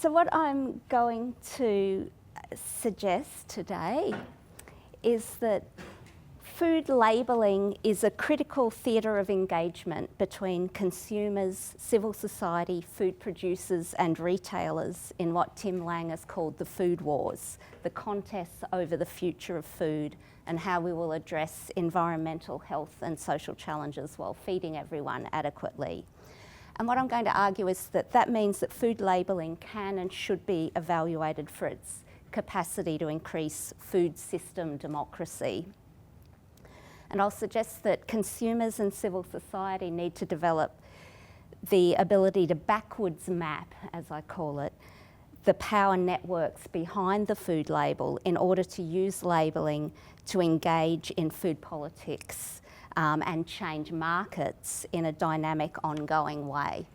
So what I'm going to suggest today is that food labelling is a critical theatre of engagement between consumers, civil society, food producers and retailers in what Tim Lang has called the food wars, the contests over the future of food and how we will address environmental, health and social challenges while feeding everyone adequately. And what I'm going to argue is that that means that food labelling can and should be evaluated for its capacity to increase food system democracy. And I'll suggest that consumers and civil society need to develop the ability to backwards map, as I call it, the power networks behind the food label in order to use labelling to engage in food politics and change markets in a dynamic, ongoing way.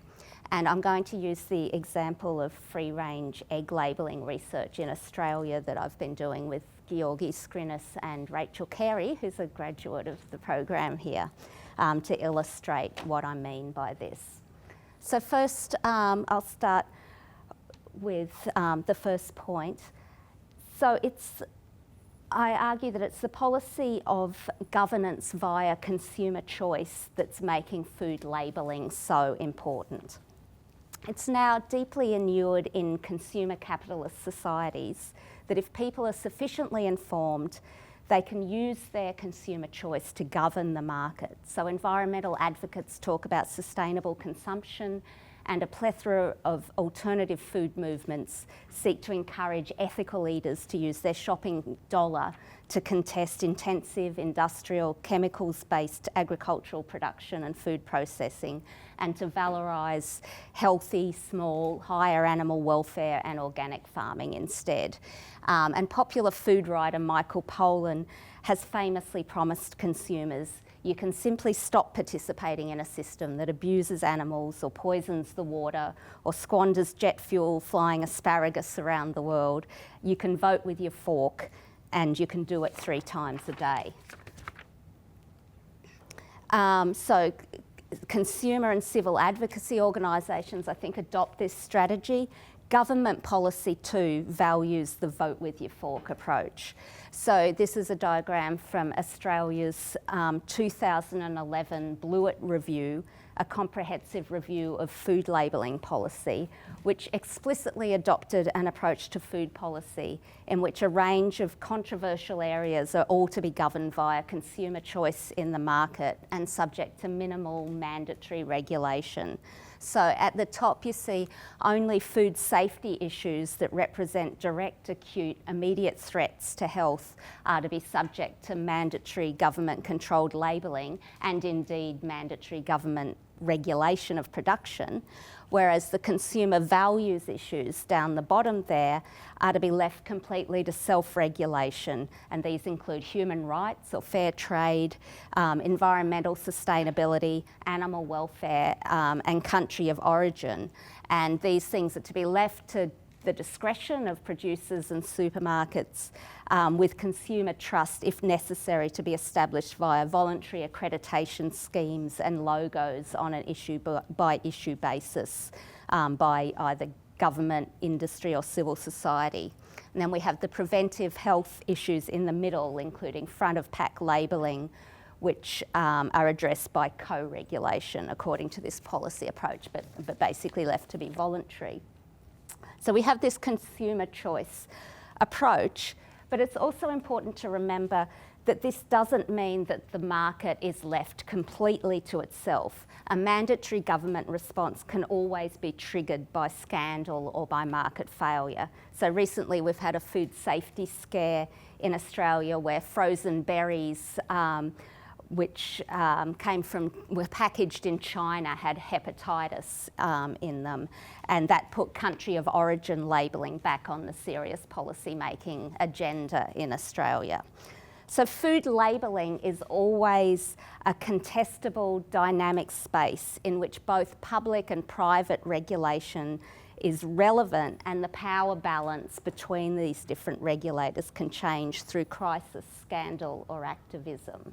And I'm going to use the example of free-range egg labelling research in Australia that I've been doing with Georgi Skrinis and Rachel Carey, who's a graduate of the program here, to illustrate what I mean by this. So first, I'll start with the first point. So I argue that it's the policy of governance via consumer choice that's making food labelling so important. It's now deeply inured in consumer capitalist societies that if people are sufficiently informed, they can use their consumer choice to govern the market. So environmental advocates talk about sustainable consumption, and a plethora of alternative food movements seek to encourage ethical eaters to use their shopping dollar to contest intensive industrial chemicals-based agricultural production and food processing, and to valorise healthy, small, higher animal welfare and organic farming instead. And popular food writer Michael Pollan has famously promised consumers, you can simply stop participating in a system that abuses animals or poisons the water or squanders jet fuel flying asparagus around the world. You can vote with your fork and you can do it 3 times a day. So consumer and civil advocacy organisations, I think, adopt this strategy. Government policy too values the vote with your fork approach. So this is a diagram from Australia's 2011 Blewett Review, a comprehensive review of food labelling policy, which explicitly adopted an approach to food policy in which a range of controversial areas are all to be governed via consumer choice in the market and subject to minimal mandatory regulation. So at the top you see only food safety issues that represent direct, acute, immediate threats to health are to be subject to mandatory government-controlled labelling and indeed mandatory government regulation of production, whereas the consumer values issues down the bottom there are to be left completely to self-regulation, and these include human rights or fair trade, environmental sustainability, animal welfare and country of origin. And these things are to be left to the discretion of producers and supermarkets with consumer trust, if necessary, to be established via voluntary accreditation schemes and logos on an issue-by-issue basis by either government, industry or civil society. And then we have the preventive health issues in the middle, including front-of-pack labelling, which are addressed by co-regulation according to this policy approach, but basically left to be voluntary. So we have this consumer choice approach, but it's also important to remember that this doesn't mean that the market is left completely to itself. A mandatory government response can always be triggered by scandal or by market failure. So recently we've had a food safety scare in Australia where frozen berries which were packaged in China had hepatitis in them, and that put country of origin labelling back on the serious policy making agenda in Australia. So food labelling is always a contestable dynamic space in which both public and private regulation is relevant, and the power balance between these different regulators can change through crisis, scandal or activism.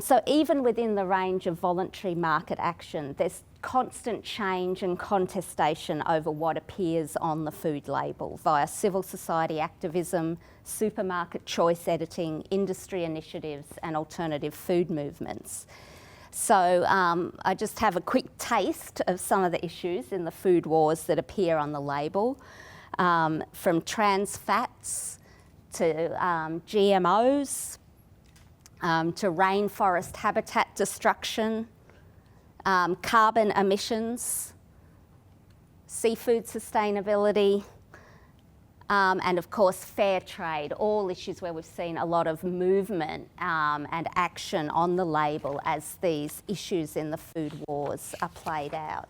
So even within the range of voluntary market action, there's constant change and contestation over what appears on the food label via civil society activism, supermarket choice editing, industry initiatives and alternative food movements. So I just have a quick taste of some of the issues in the food wars that appear on the label, from trans fats to GMOs, to rainforest habitat destruction, carbon emissions, seafood sustainability, and of course fair trade, all issues where we've seen a lot of movement and action on the label as these issues in the food wars are played out.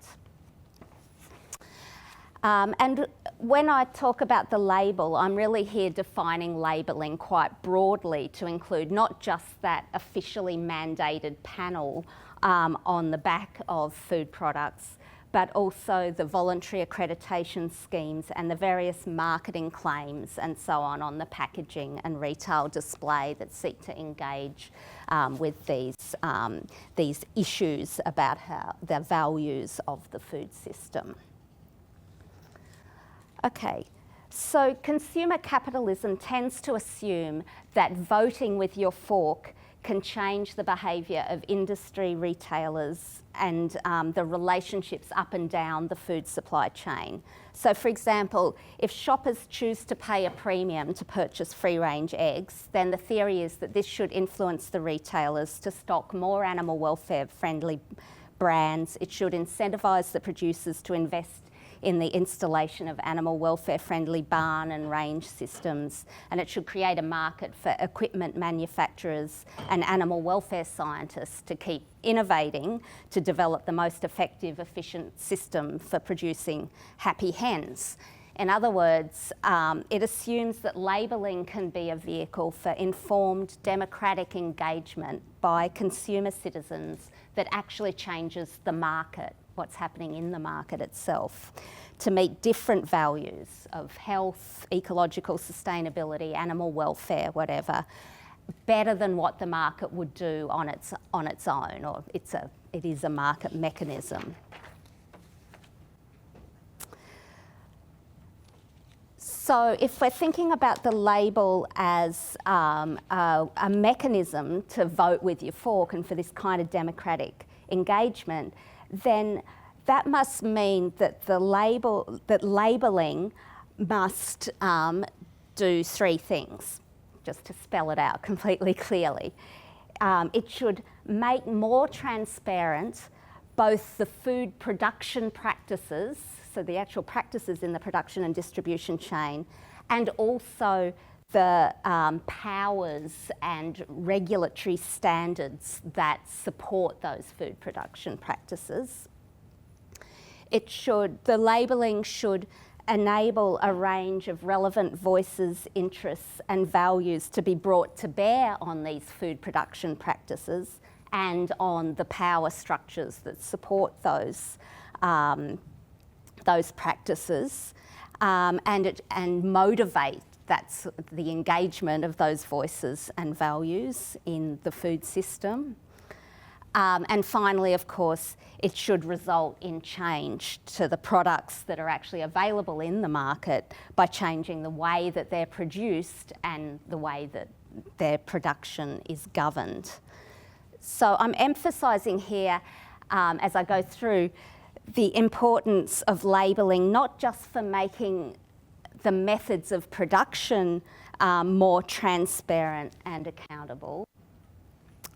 And when I talk about the label, I'm really here defining labelling quite broadly to include not just that officially mandated panel on the back of food products, but also the voluntary accreditation schemes and the various marketing claims and so on the packaging and retail display that seek to engage with these issues about how the values of the food system. Okay, so consumer capitalism tends to assume that voting with your fork can change the behaviour of industry, retailers and the relationships up and down the food supply chain. So for example, if shoppers choose to pay a premium to purchase free-range eggs, then the theory is that this should influence the retailers to stock more animal welfare friendly brands. It should incentivise the producers to invest in the installation of animal welfare friendly barn and range systems, and it should create a market for equipment manufacturers and animal welfare scientists to keep innovating to develop the most effective, efficient system for producing happy hens. In other words, it assumes that labelling can be a vehicle for informed democratic engagement by consumer citizens that actually changes the market, what's happening in the market itself, to meet different values of health, ecological sustainability, animal welfare, whatever, better than what the market would do on its own, or it is a market mechanism. So if we're thinking about the label as a mechanism to vote with your fork and for this kind of democratic engagement, then that must mean that labelling must do three things, just to spell it out completely clearly. It should make more transparent both the food production practices, so the actual practices in the production and distribution chain, and also the powers and regulatory standards that support those food production practices. The labelling should enable a range of relevant voices, interests and values to be brought to bear on these food production practices and on the power structures that support those practices, and motivate that's the engagement of those voices and values in the food system. And finally, of course, it should result in change to the products that are actually available in the market by changing the way that they're produced and the way that their production is governed. So I'm emphasising here, as I go through, the importance of labelling, not just for making the methods of production more transparent and accountable,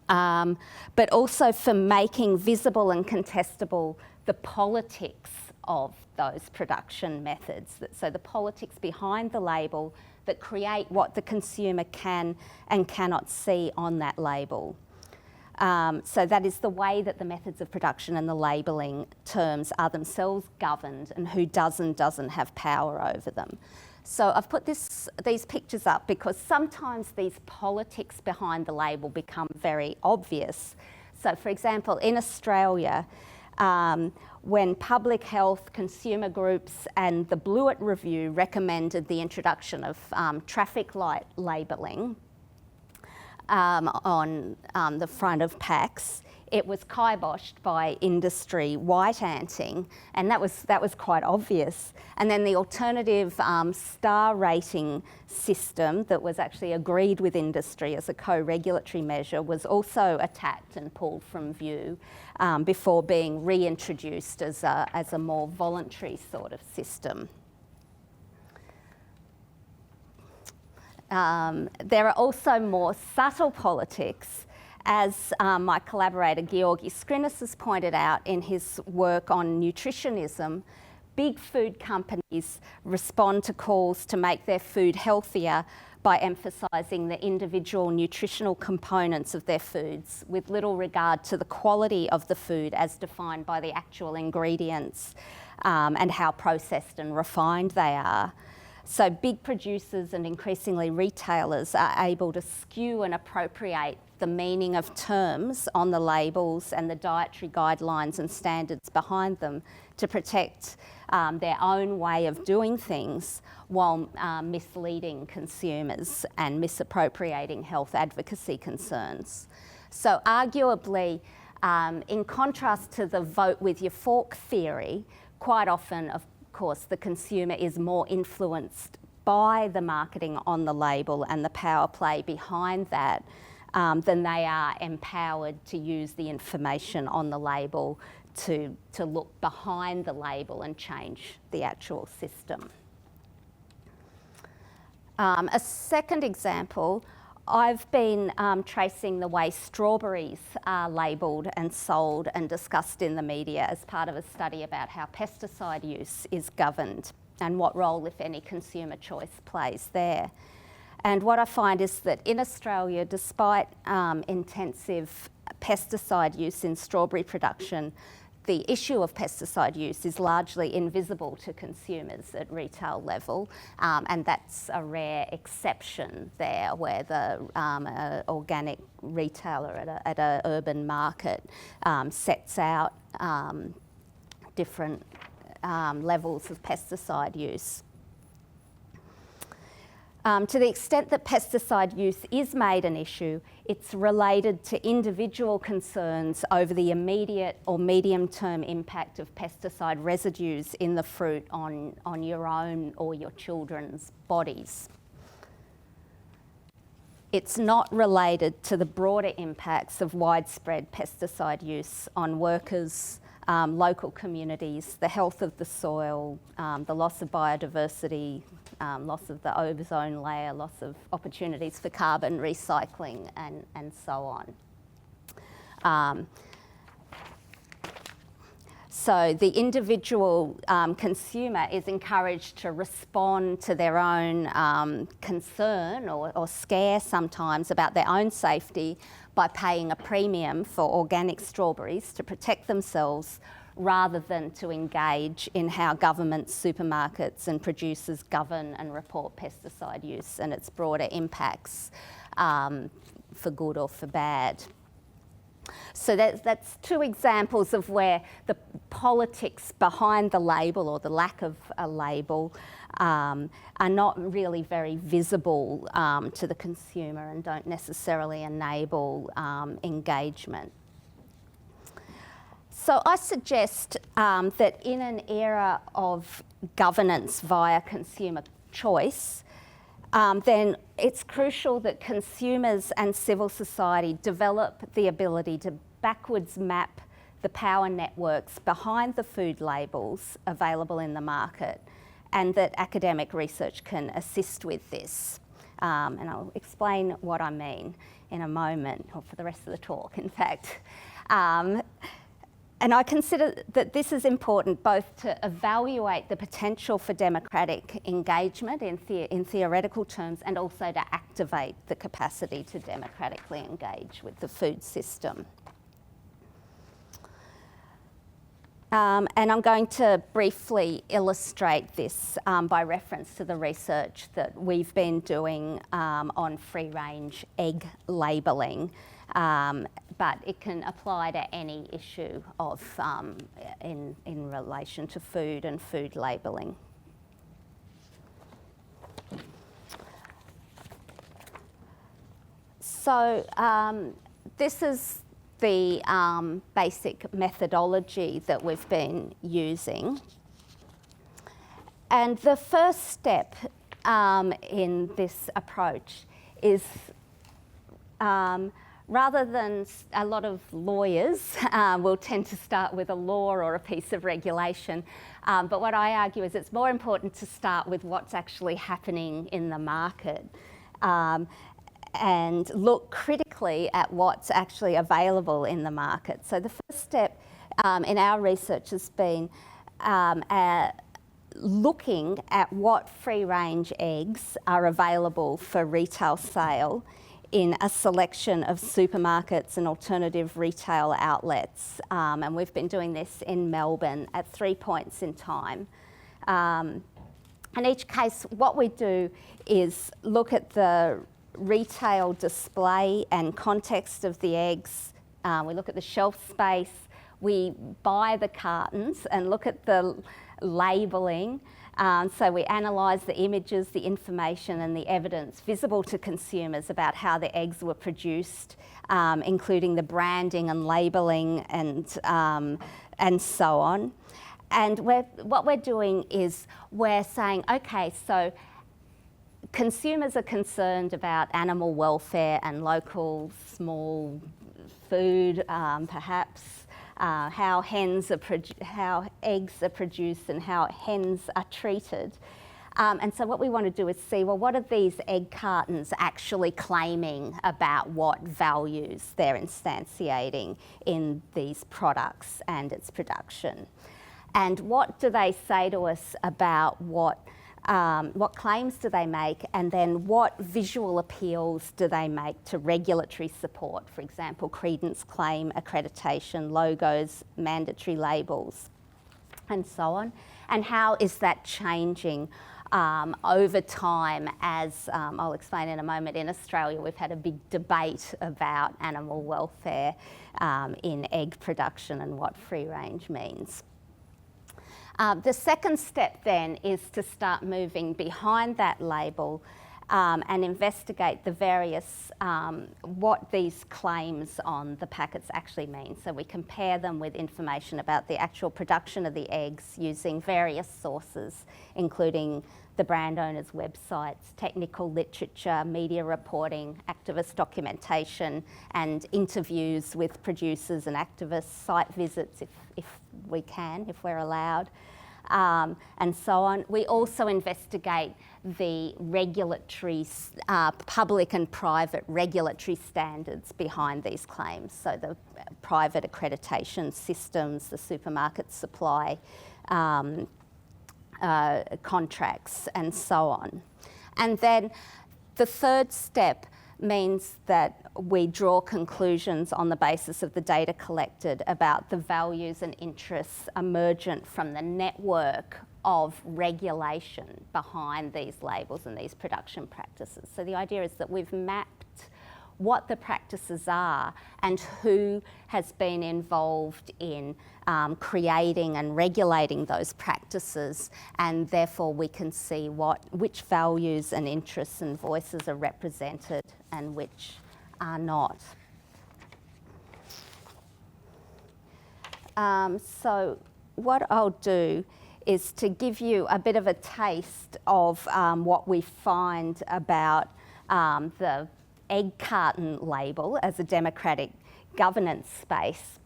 but also for making visible and contestable the politics of those production methods. So the politics behind the label that create what the consumer can and cannot see on that label. So that is the way that the methods of production and the labelling terms are themselves governed and who does and doesn't have power over them. So I've put these pictures up because sometimes these politics behind the label become very obvious. So for example, in Australia, when Public Health, consumer groups and the Blewett Review recommended the introduction of traffic light labelling, on the front of packs, it was kiboshed by industry white-anting, and that was quite obvious. And then the alternative star rating system that was actually agreed with industry as a co-regulatory measure was also attacked and pulled from view before being reintroduced as a more voluntary sort of system. There are also more subtle politics, as my collaborator Georgi Skrinis has pointed out in his work on nutritionism. Big food companies respond to calls to make their food healthier by emphasising the individual nutritional components of their foods, with little regard to the quality of the food as defined by the actual ingredients and how processed and refined they are. So big producers and increasingly retailers are able to skew and appropriate the meaning of terms on the labels and the dietary guidelines and standards behind them to protect their own way of doing things, while misleading consumers and misappropriating health advocacy concerns. So arguably, in contrast to the vote with your fork theory, quite often, of course, the consumer is more influenced by the marketing on the label and the power play behind that than they are empowered to use the information on the label to look behind the label and change the actual system. A second example, I've been tracing the way strawberries are labelled and sold and discussed in the media as part of a study about how pesticide use is governed and what role, if any, consumer choice plays there. And what I find is that in Australia, despite intensive pesticide use in strawberry production, the issue of pesticide use is largely invisible to consumers at retail level, and that's a rare exception there, where the organic retailer at an urban market sets out different levels of pesticide use. To the extent that pesticide use is made an issue, it's related to individual concerns over the immediate or medium-term impact of pesticide residues in the fruit on your own or your children's bodies. It's not related to the broader impacts of widespread pesticide use on workers, local communities, the health of the soil, the loss of biodiversity, loss of the ozone layer, loss of opportunities for carbon recycling, and so on. So the individual consumer is encouraged to respond to their own concern or scare sometimes about their own safety by paying a premium for organic strawberries to protect themselves, rather than to engage in how governments, supermarkets and producers govern and report pesticide use and its broader impacts for good or for bad. So that's two examples of where the politics behind the label, or the lack of a label, are not really very visible to the consumer and don't necessarily enable engagement. So I suggest that in an era of governance via consumer choice, then it's crucial that consumers and civil society develop the ability to backwards map the power networks behind the food labels available in the market, and that academic research can assist with this. And I'll explain what I mean in a moment, or for the rest of the talk, in fact. And I consider that this is important both to evaluate the potential for democratic engagement in theoretical terms, and also to activate the capacity to democratically engage with the food system. And I'm going to briefly illustrate this by reference to the research that we've been doing on free-range egg labelling. But it can apply to any issue of in relation to food and food labelling. So this is the basic methodology that we've been using. And the first step in this approach is rather than a lot of lawyers will tend to start with a law or a piece of regulation, but what I argue is it's more important to start with what's actually happening in the market and look critically at what's actually available in the market. So the first step in our research has been looking at what free-range eggs are available for retail sale in a selection of supermarkets and alternative retail outlets. And we've been doing this in Melbourne at 3 points in time. In each case, what we do is look at the retail display and context of the eggs. We look at the shelf space. We buy the cartons and look at the labelling. So we analyse the images, the information and the evidence visible to consumers about how the eggs were produced, including the branding and labelling and so on. And what we're doing is we're saying, okay, so consumers are concerned about animal welfare and local small food, perhaps. How eggs are produced and how hens are treated. And so what we want to do is see, well, what are these egg cartons actually claiming about what values they're instantiating in these products and its production? And what do they say to us about what claims do they make, and then what visual appeals do they make to regulatory support? For example, credence claim, accreditation, logos, mandatory labels, and so on. And how is that changing over time as, I'll explain in a moment, in Australia we've had a big debate about animal welfare in egg production and what free range means. The second step then is to start moving behind that label and investigate the various, what these claims on the packets actually mean. So we compare them with information about the actual production of the eggs using various sources, including the brand owner's websites, technical literature, media reporting, activist documentation, and interviews with producers and activists, site visits if we can, if we're allowed, and so on. We also investigate the regulatory, public and private regulatory standards behind these claims. So the private accreditation systems, the supermarket supply contracts, and so on. And then the third step means that we draw conclusions on the basis of the data collected about the values and interests emergent from the network of regulation behind these labels and these production practices. So the idea is that we've mapped what the practices are and who has been involved in creating and regulating those practices, and therefore we can see which values and interests and voices are represented and which are not. So what I'll do is to give you a bit of a taste of what we find about the egg carton label as a democratic governance space.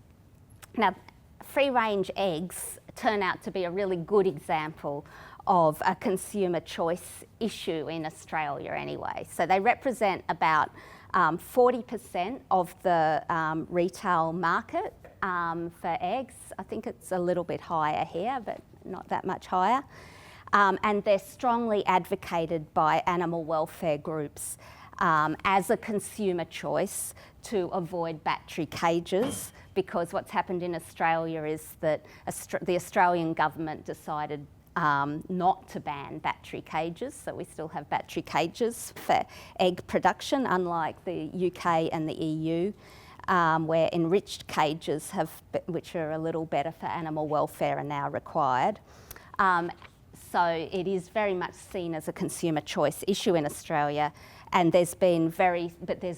Now, free-range eggs turn out to be a really good example of a consumer choice issue in Australia anyway. So they represent about 40% of the retail market for eggs. I think it's a little bit higher here, but not that much higher. And they're strongly advocated by animal welfare groups as a consumer choice to avoid battery cages, because what's happened in Australia is that the Australian government decided not to ban battery cages, so we still have battery cages for egg production, unlike the UK and the EU, where enriched cages which are a little better for animal welfare, are now required. So it is very much seen as a consumer choice issue in Australia, and there's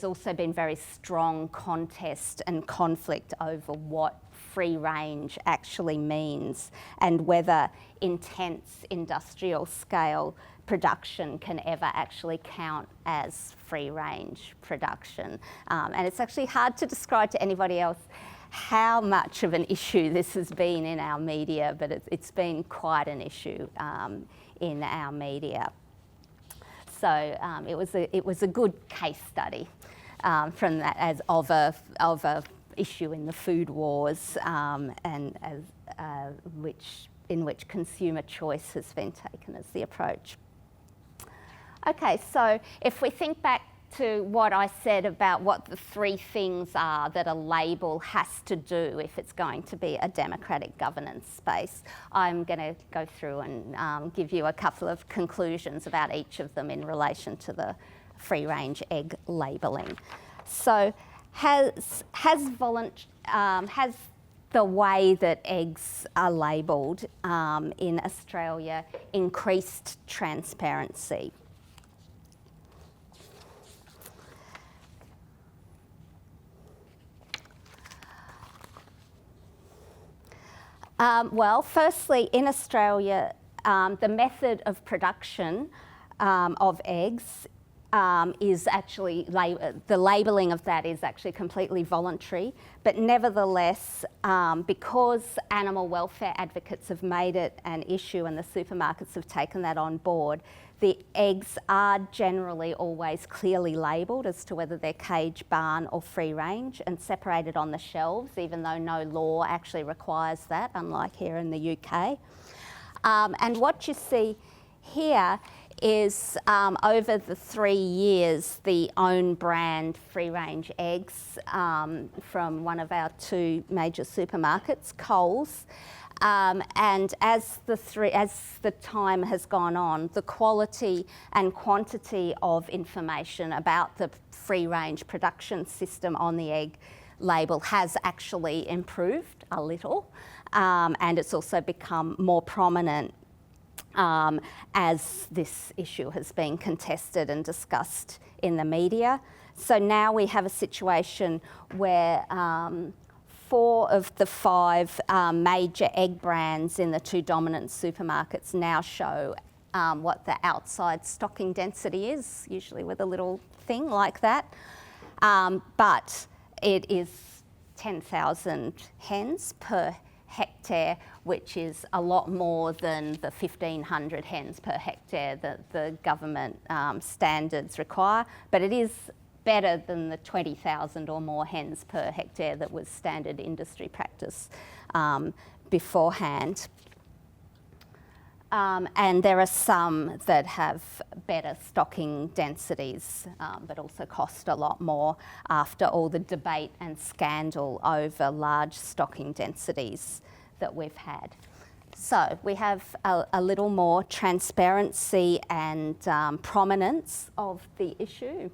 also been very strong contest and conflict over what free range actually means and whether intense industrial scale production can ever actually count as free range production. And it's actually hard to describe to anybody else how much of an issue this has been in our media, but it's been quite an issue in our media. So it was a good case study from that as of a issue in the food wars, and in which consumer choice has been taken as the approach. Okay, so if we think back to what I said about what the three things are that a label has to do if it's going to be a democratic governance space, I'm going to go through and give you a couple of conclusions about each of them in relation to the free-range egg labelling. So has the way that eggs are labelled in Australia increased transparency? Well, firstly, in Australia, the method of production of eggs is actually, the labelling of that is actually completely voluntary, but nevertheless, because animal welfare advocates have made it an issue and the supermarkets have taken that on board, the eggs are generally always clearly labelled as to whether they're cage, barn or free range and separated on the shelves, even though no law actually requires that, unlike here in the UK. And what you see here is over the 3 years, the own brand free range eggs from one of our two major supermarkets, Coles. And as the time has gone on, the quality and quantity of information about the free range production system on the egg label has actually improved a little, and it's also become more prominent as this issue has been contested and discussed in the media. So now we have a situation where 4 of the 5 major egg brands in the 2 dominant supermarkets now show what the outside stocking density is, usually with a little thing like that. But it is 10,000 hens per hectare, which is a lot more than the 1,500 hens per hectare that the government standards require, but it is better than the 20,000 or more hens per hectare that was standard industry practice beforehand. And there are some that have better stocking densities, but also cost a lot more after all the debate and scandal over large stocking densities that we've had. So we have a little more transparency and prominence of the issue.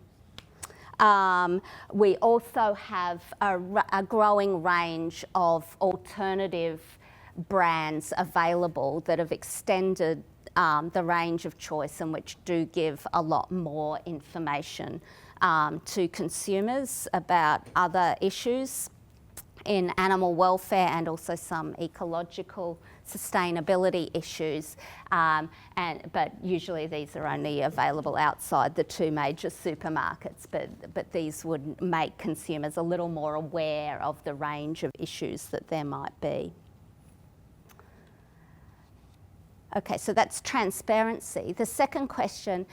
We also have a growing range of alternative brands available that have extended the range of choice and which do give a lot more information to consumers about other issues in animal welfare and also some ecological sustainability issues, but usually these are only available outside the 2 major supermarkets, but these would make consumers a little more aware of the range of issues that there might be. Okay, so that's transparency. The second question,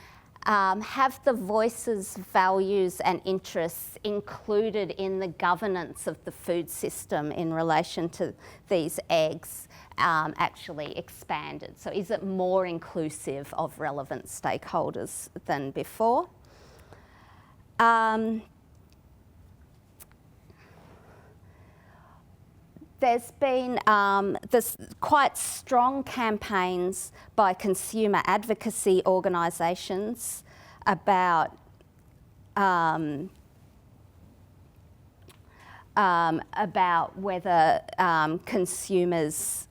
have the voices, values and interests included in the governance of the food system in relation to these eggs actually expanded? So is it more inclusive of relevant stakeholders than before? There's been quite strong campaigns by consumer advocacy organisations about whether consumers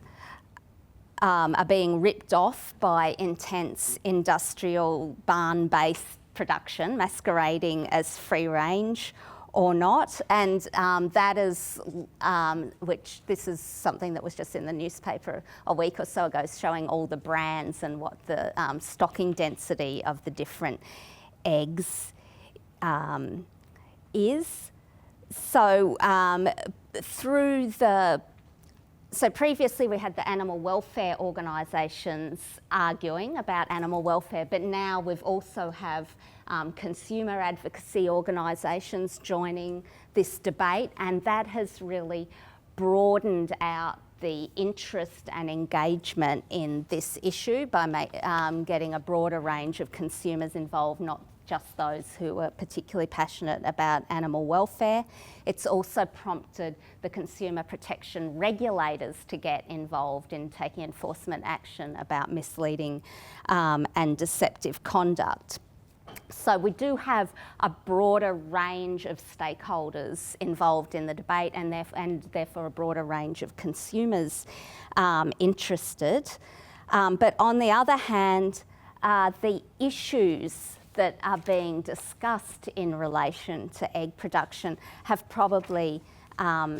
are being ripped off by intense industrial barn-based production masquerading as free range or not, and that is, which this is something that was just in the newspaper a week or so ago, showing all the brands and what the stocking density of the different eggs is. So so previously we had the animal welfare organisations arguing about animal welfare, but now we've also have consumer advocacy organisations joining this debate, and that has really broadened out the interest and engagement in this issue by getting a broader range of consumers involved, not just those who are particularly passionate about animal welfare. It's also prompted the consumer protection regulators to get involved in taking enforcement action about misleading and deceptive conduct. So we do have a broader range of stakeholders involved in the debate, and therefore a broader range of consumers interested. But on the other hand, the issues that are being discussed in relation to egg production have probably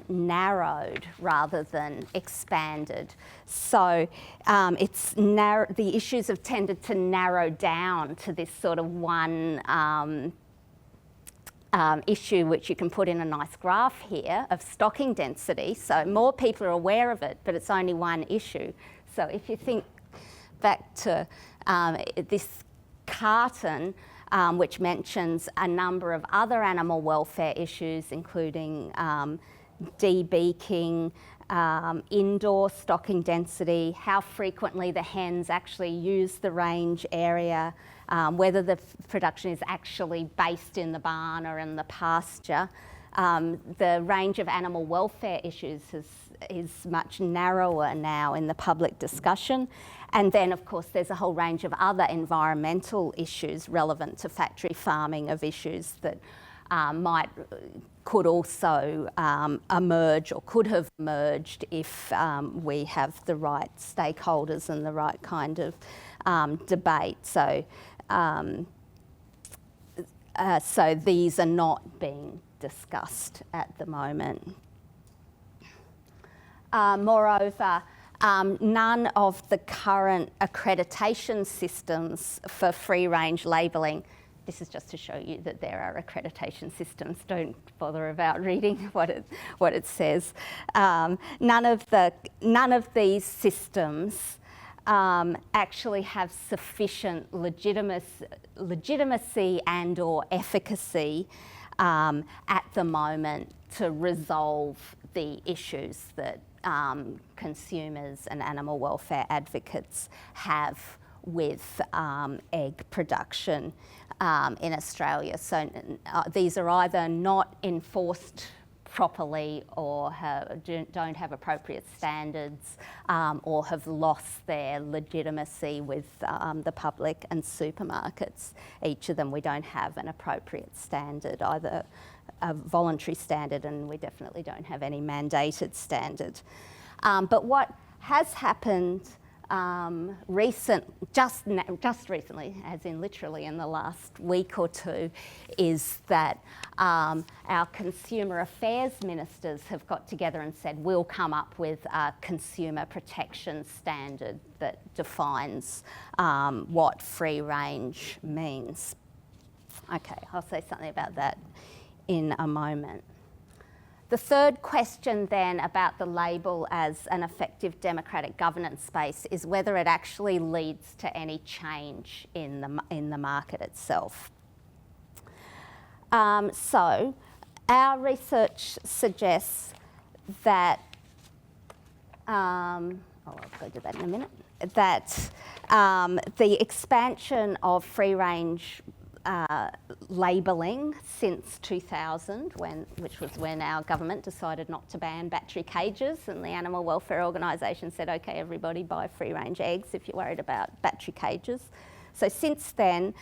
narrowed rather than expanded. So the issues have tended to narrow down to this sort of one issue, which you can put in a nice graph here, of stocking density. So more people are aware of it, but it's only one issue. So if you think back to this carton, which mentions a number of other animal welfare issues, including debeaking, indoor stocking density, how frequently the hens actually use the range area, whether the production is actually based in the barn or in the pasture. The range of animal welfare issues is much narrower now in the public discussion. And then, of course, there's a whole range of other environmental issues relevant to factory farming, of issues that could also emerge or could have emerged if we have the right stakeholders and the right kind of debate. So, so these are not being discussed at the moment. Moreover, none of the current accreditation systems for free-range labelling, this is just to show you that there are accreditation systems, don't bother about reading what it says. None of these systems actually have sufficient legitimacy and or efficacy at the moment to resolve the issues that consumers and animal welfare advocates have with egg production in Australia. So these are either not enforced properly or don't have appropriate standards or have lost their legitimacy with the public and supermarkets. Each of them, we don't have an appropriate standard, either a voluntary standard, and we definitely don't have any mandated standard. But what has happened just recently, as in literally in the last week or two, is that our consumer affairs ministers have got together and said we'll come up with a consumer protection standard that defines what free range means. Okay, I'll say something about that in a moment. The third question then about the label as an effective democratic governance space is whether it actually leads to any change in the market itself. So our research suggests that, I'll go to that in a minute, that the expansion of free range labelling since 2000, which was when our government decided not to ban battery cages, and the animal welfare organisation said, okay, everybody buy free range eggs if you're worried about battery cages. So since then,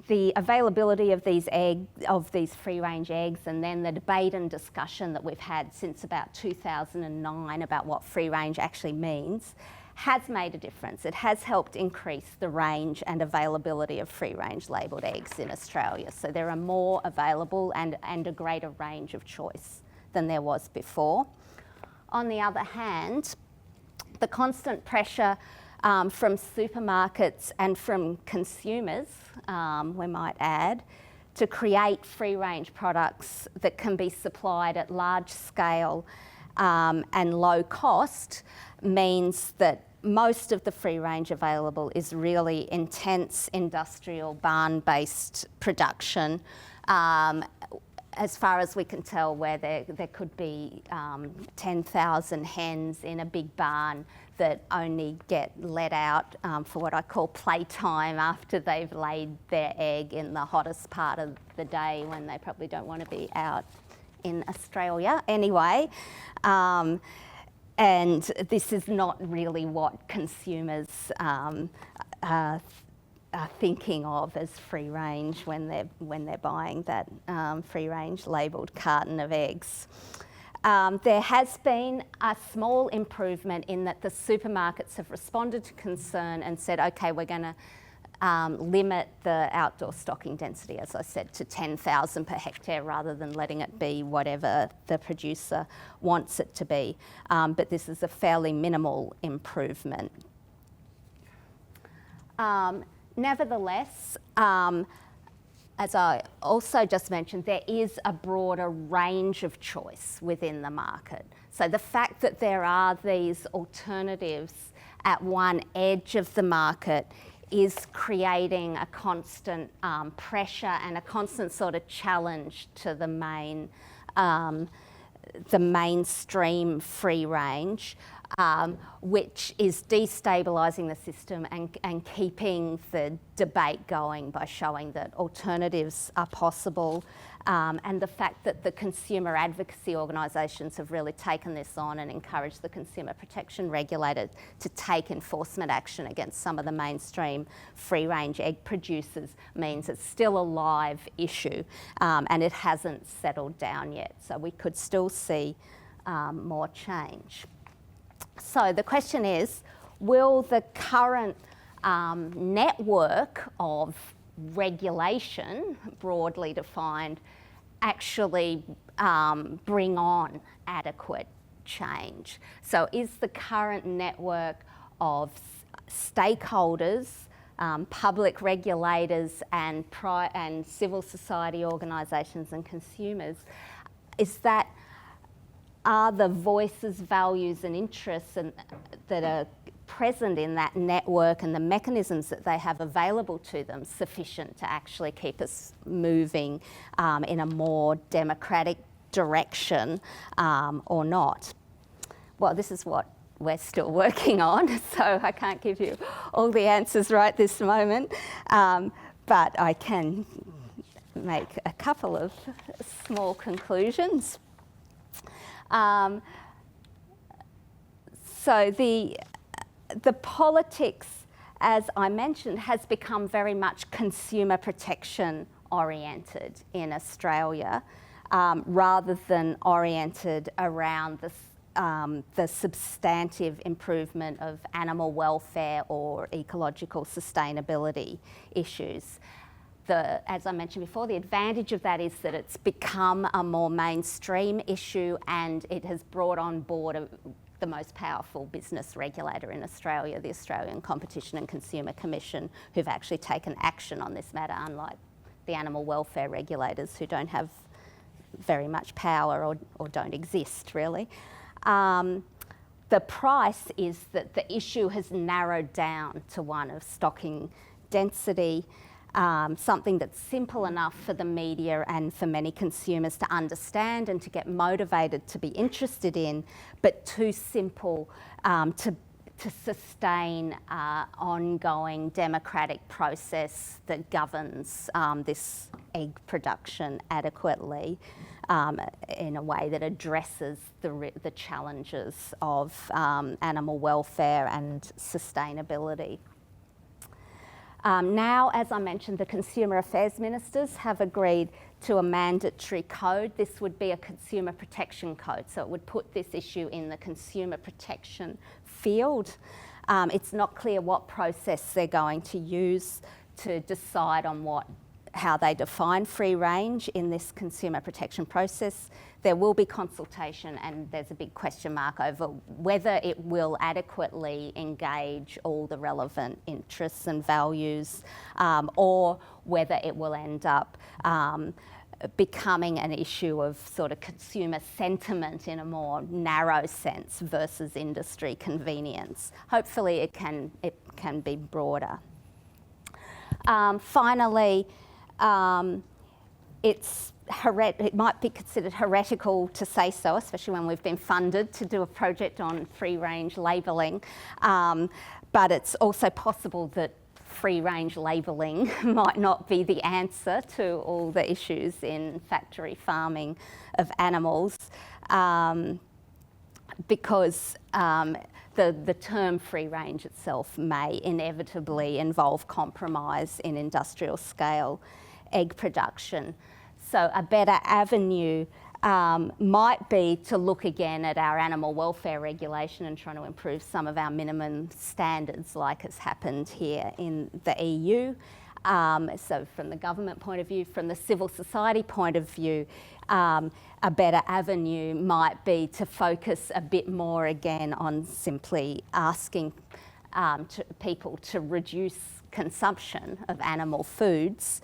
the availability of these free range eggs, and then the debate and discussion that we've had since about 2009 about what free range actually means, has made a difference. It has helped increase the range and availability of free-range labelled eggs in Australia. So there are more available and a greater range of choice than there was before. On the other hand, the constant pressure from supermarkets and from consumers, we might add, to create free-range products that can be supplied at large scale and low cost means that most of the free range available is really intense industrial barn-based production. As far as we can tell, where there could be 10,000 hens in a big barn that only get let out for what I call playtime after they've laid their egg in the hottest part of the day when they probably don't want to be out in Australia anyway. And this is not really what consumers are thinking of as free range when they're buying that free range labelled carton of eggs. There has been a small improvement in that the supermarkets have responded to concern and said, okay, we're going to limit the outdoor stocking density, as I said, to 10,000 per hectare rather than letting it be whatever the producer wants it to be. But this is a fairly minimal improvement. Nevertheless, as I also just mentioned, there is a broader range of choice within the market. So the fact that there are these alternatives at one edge of the market is creating a constant pressure and a constant sort of challenge to the mainstream free range, which is destabilising the system and keeping the debate going by showing that alternatives are possible. And the fact that the consumer advocacy organisations have really taken this on and encouraged the consumer protection regulator to take enforcement action against some of the mainstream free-range egg producers means it's still a live issue and it hasn't settled down yet. So we could still see more change. So the question is, will the current network of regulation, broadly defined, actually bring on adequate change? So is the current network of stakeholders, public regulators and civil society organisations and consumers, are the voices, values and interests that are present in that network and the mechanisms that they have available to them sufficient to actually keep us moving in a more democratic direction or not? Well, this is what we're still working on, so I can't give you all the answers right this moment, but I can make a couple of small conclusions. So the politics, as I mentioned, has become very much consumer protection oriented in Australia, rather than oriented around the substantive improvement of animal welfare or ecological sustainability issues. As I mentioned before, the advantage of that is that it's become a more mainstream issue and it has brought on board the most powerful business regulator in Australia, the Australian Competition and Consumer Commission, who've actually taken action on this matter, unlike the animal welfare regulators who don't have very much power or don't exist really. The price is that the issue has narrowed down to one of stocking density, something that's simple enough for the media and for many consumers to understand and to get motivated to be interested in, but too simple to sustain ongoing democratic process that governs this egg production adequately in a way that addresses the challenges of animal welfare and sustainability. Now, as I mentioned, the Consumer Affairs Ministers have agreed to a mandatory code. This would be a consumer protection code, so it would put this issue in the consumer protection field. It's not clear what process they're going to use to decide on how they define free range in this consumer protection process. There will be consultation, and there's a big question mark over whether it will adequately engage all the relevant interests and values, or whether it will end up becoming an issue of sort of consumer sentiment in a more narrow sense versus industry convenience. Hopefully it can be broader. Finally, it might be considered heretical to say so, especially when we've been funded to do a project on free-range labelling, but it's also possible that free-range labelling might not be the answer to all the issues in factory farming of animals, because the term free range itself may inevitably involve compromise in industrial scale egg production. So a better avenue might be to look again at our animal welfare regulation and trying to improve some of our minimum standards, like has happened here in the EU. So from the government point of view, from the civil society point of view, a better avenue might be to focus a bit more again on simply asking people to reduce consumption of animal foods,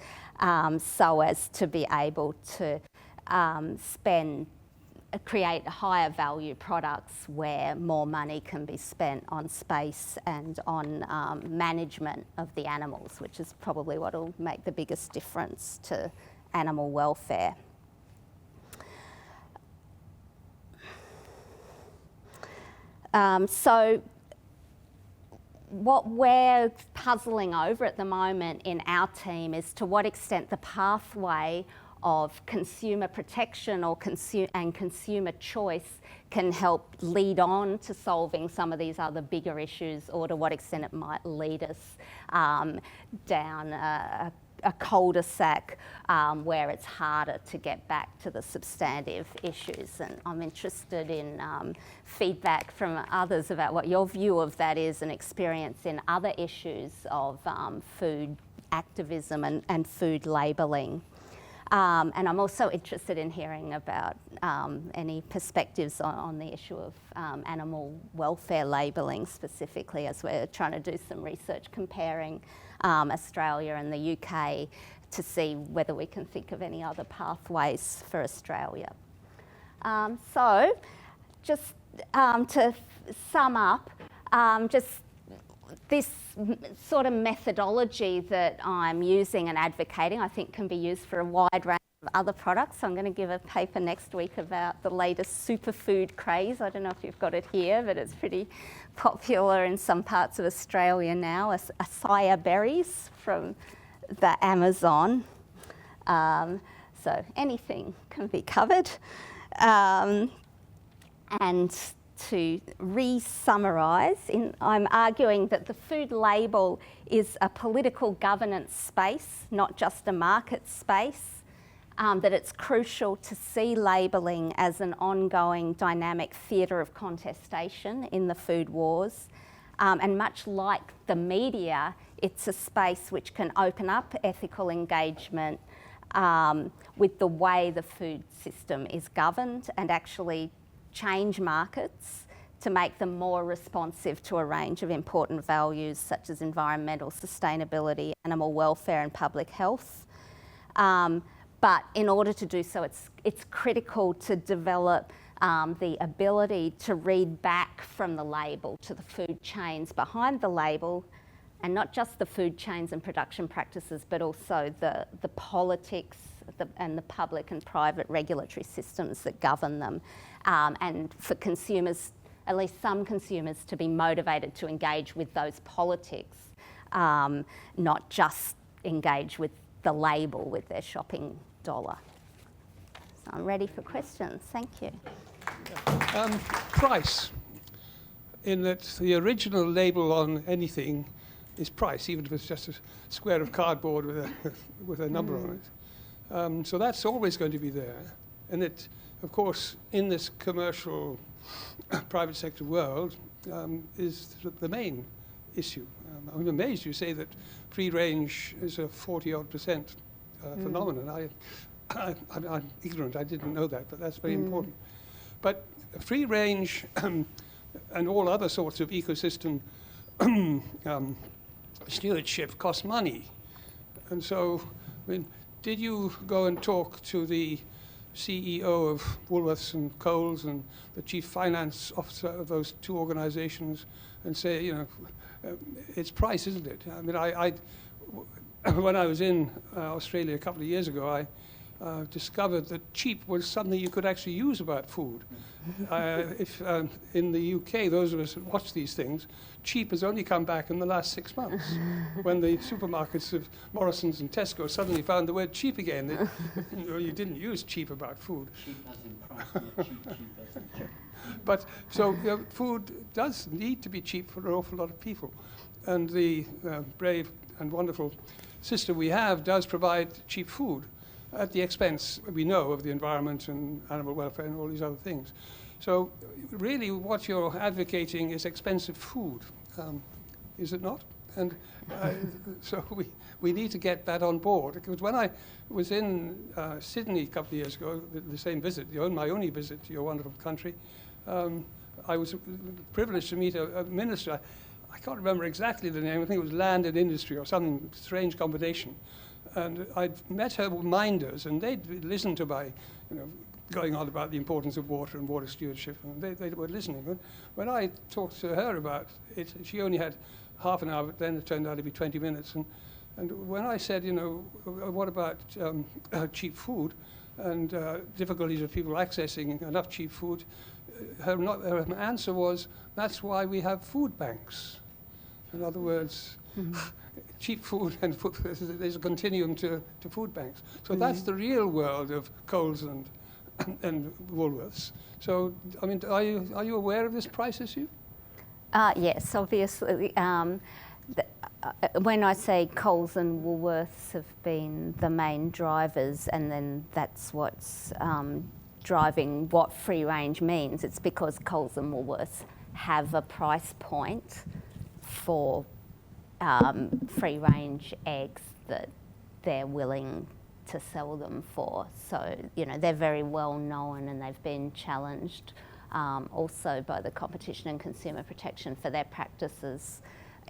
so as to be able to create higher value products where more money can be spent on space and on management of the animals, which is probably what will make the biggest difference to animal welfare. So what we're puzzling over at the moment in our team is to what extent the pathway of consumer protection or consumer choice can help lead on to solving some of these other bigger issues, or to what extent it might lead us down a cul-de-sac where it's harder to get back to the substantive issues. And I'm interested in feedback from others about what your view of that is and experience in other issues of food activism and food labelling. And I'm also interested in hearing about any perspectives on the issue of animal welfare labelling specifically, as we're trying to do some research comparing Australia and the UK to see whether we can think of any other pathways for Australia. So just to sum up, just this sort of methodology that I'm using and advocating, I think can be used for a wide range of other products. So I'm going to give a paper next week about the latest superfood craze. I don't know if you've got it here, but it's pretty popular in some parts of Australia now, acai berries from the Amazon. So anything can be covered. And to re-summarise, I'm arguing that the food label is a political governance space, not just a market space, that it's crucial to see labelling as an ongoing dynamic theatre of contestation in the food wars. And much like the media, it's a space which can open up ethical engagement with the way the food system is governed, and actually change markets to make them more responsive to a range of important values such as environmental sustainability, animal welfare and public health. But in order to do so, it's critical to develop the ability to read back from the label to the food chains behind the label, and not just the food chains and production practices, but also the politics and the public and private regulatory systems that govern them. And for consumers, at least some consumers, to be motivated to engage with those politics, not just engage with the label with their shopping dollar. So I'm ready for questions. Thank you. Price. In that the original label on anything is price, even if it's just a square of cardboard with a number on it. So that's always going to be there. And it, of course, in this commercial private sector world, is the main issue. I'm amazed you say that free range is a 40-odd% phenomenon. I'm ignorant, I didn't know that, but that's very important. But free range and all other sorts of ecosystem stewardship costs money. And so, I mean, did you go and talk to the CEO of Woolworths and Coles and the chief finance officer of those two organizations and say, you know, it's price, isn't it? I mean, when I was in Australia a couple of years ago, I discovered that cheap was something you could actually use about food. If in the UK, those of us who watch these things, cheap has only come back in the last 6 months, when the supermarkets of Morrison's and Tesco suddenly found the word cheap again. You didn't use cheap about food. Cheap as in price, not cheap as in cheap. But so food does need to be cheap for an awful lot of people, and the brave and wonderful system we have does provide cheap food at the expense, we know, of the environment and animal welfare and all these other things. So really what you're advocating is expensive food, is it not? And so we need to get that on board. Because when I was in Sydney a couple of years ago, the same visit, my only visit to your wonderful country, I was privileged to meet a minister. I can't remember exactly the name. I think it was Land and Industry or some strange combination. And I'd met her minders, and they'd listened to my, going on about the importance of water and water stewardship, and they were listening. But when I talked to her about it, she only had half an hour, but then it turned out to be 20 minutes. And when I said, what about cheap food and difficulties of people accessing enough cheap food, her answer was, that's why we have food banks. In other words, cheap food and there's a continuum to food banks. So that's the real world of Coles and Woolworths. So, I mean, are you aware of this price issue? Yes, obviously. When I say Coles and Woolworths have been the main drivers, and then that's what's driving what free range means, it's because Coles and Woolworths have a price point for free range eggs that they're willing to sell them for. So, they're very well known, and they've been challenged also by the Competition and Consumer Protection for their practices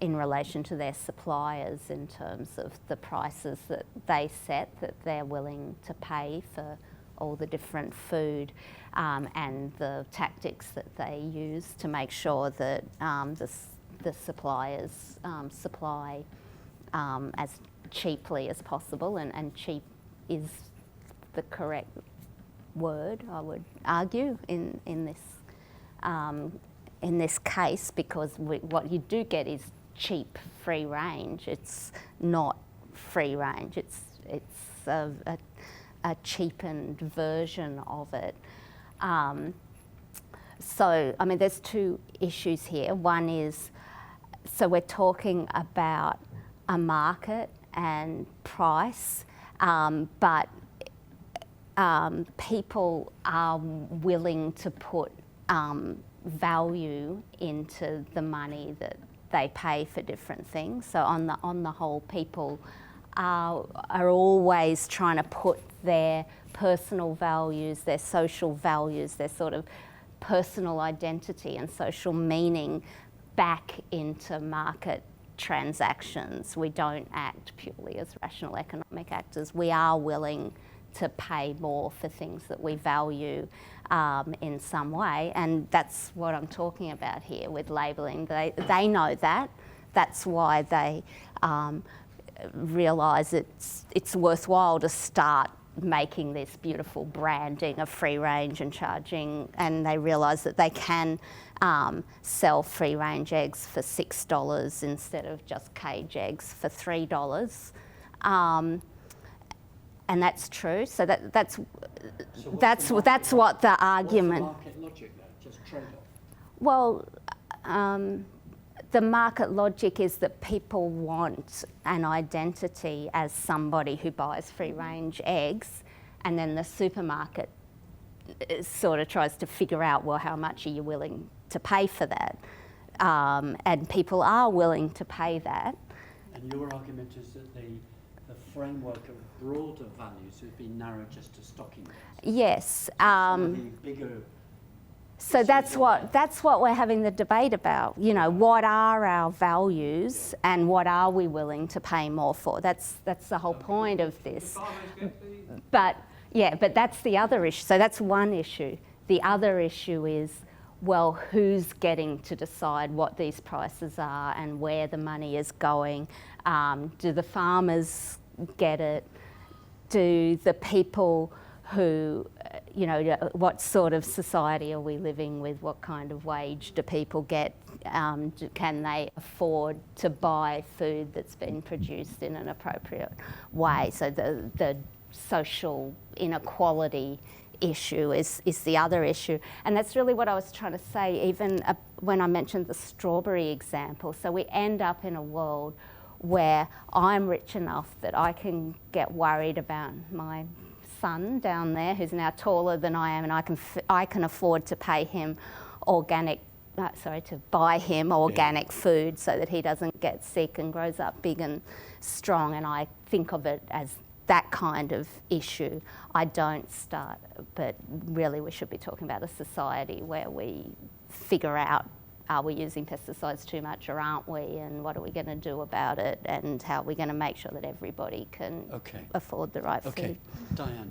in relation to their suppliers in terms of the prices that they set, that they're willing to pay for all the different food, and the tactics that they use to make sure that the suppliers supply as cheaply as possible, and cheap is the correct word, I would argue, in this case, because what you do get is cheap free range. It's not free range. It's a cheapened version of it. So, I mean, there's two issues here. One is, so we're talking about a market and price, but people are willing to put value into the money that they pay for different things. So on the whole, people are always trying to put their personal values, their social values, their sort of personal identity and social meaning back into market transactions. We don't act purely as rational economic actors. We are willing to pay more for things that we value in some way, and that's what I'm talking about here with labelling. They know that. That's why they realise it's worthwhile to start making this beautiful branding of free range and charging, and they realise that they can sell free range eggs for $6 instead of just cage eggs for $3. And that's true. So that's what the argument. What's the market logic there? Just trade-off. Well, the market logic is that people want an identity as somebody who buys free range eggs, and then the supermarket sort of tries to figure out, well, how much are you willing to pay for that? and people are willing to pay that. And your argument is that the framework of broader values has been narrowed just to stocking rates. Yes. Some of the bigger So that's what we're having the debate about. You know, what are our values and what are we willing to pay more for? That's the whole point of this. But that's the other issue. So that's one issue. The other issue is, well, who's getting to decide what these prices are and where the money is going? Do the farmers get it? Do the people who, you know, what sort of society are we living with? What kind of wage do people get? Can they afford to buy food that's been produced in an appropriate way? So the social inequality issue is the other issue. And that's really what I was trying to say, even when I mentioned the strawberry example. So we end up in a world where I'm rich enough that I can get worried about my son down there who's now taller than I am, and I can afford to pay him to buy him organic food so that he doesn't get sick and grows up big and strong. And I think of it as that kind of issue. I don't start, but really we should be talking about a society where we figure out, are we using pesticides too much or aren't we, and what are we going to do about it, and how are we going to make sure that everybody can afford the right food. Diane.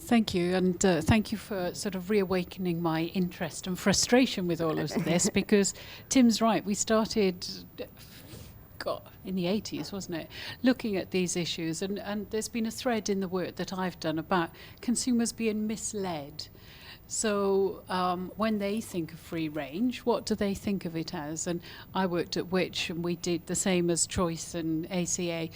Thank you, and thank you for sort of reawakening my interest and frustration with all of this, because Tim's right, we started in the 80s, wasn't it, looking at these issues, and there's been a thread in the work that I've done about consumers being misled. So when they think of free range, what do they think of it as? And I worked at Which, and we did the same as Choice and ACA.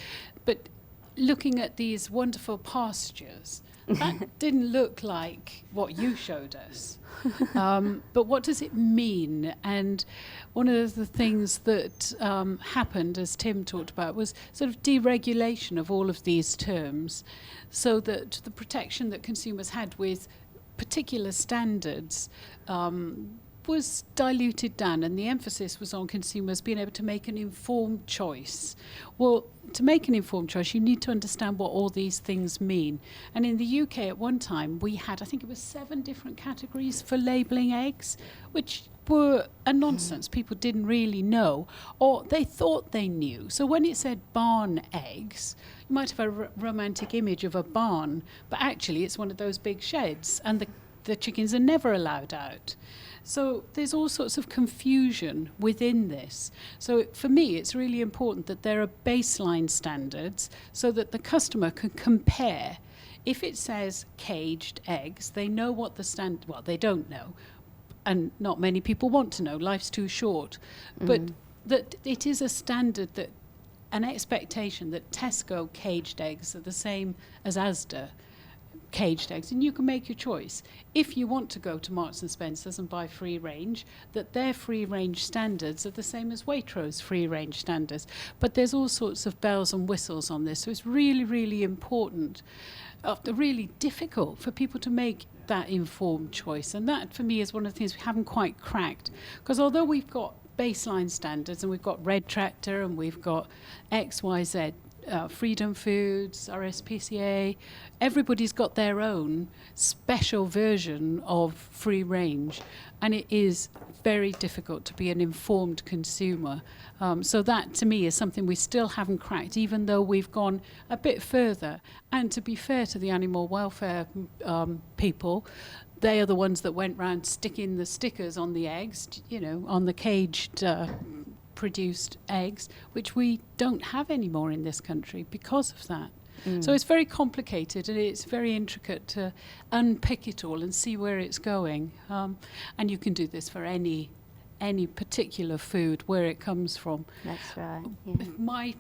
But looking at these wonderful pastures, that didn't look like what you showed us. But what does it mean? And one of the things that happened, as Tim talked about, was sort of deregulation of all of these terms, so that the protection that consumers had with particular standards was diluted down, and the emphasis was on consumers being able to make an informed choice. Well, to make an informed choice, you need to understand what all these things mean. And in the UK at one time, we had, I think it was 7 different categories for labelling eggs, which were a nonsense. People didn't really know, or they thought they knew. So when it said barn eggs, you might have a romantic image of a barn, but actually it's one of those big sheds, and the chickens are never allowed out. So there's all sorts of confusion within this. So for me, it's really important that there are baseline standards so that the customer can compare. If it says caged eggs, they know what the well, they don't know, and not many people want to know. Life's too short. But that it is a standard, that an expectation that Tesco caged eggs are the same as Asda caged eggs, and you can make your choice. If you want to go to Marks and Spencer's and buy free range, that their free range standards are the same as Waitrose free range standards. But there's all sorts of bells and whistles on this, so it's really, really important, really difficult for people to make that informed choice. And that, for me, is one of the things we haven't quite cracked, because although we've got baseline standards, and we've got Red Tractor, and we've got XYZ, Freedom Foods, RSPCA, everybody's got their own special version of free range, and it is very difficult to be an informed consumer. So that, to me, is something we still haven't cracked, even though we've gone a bit further. And to be fair to the animal welfare people, they are the ones that went round sticking the stickers on the eggs, you know, on the caged produced eggs, which we don't have anymore in this country because of that. So it's very complicated, and it's very intricate to unpick it all and see where it's going. And you can do this for any particular food, where it comes from. That's right. Yeah. My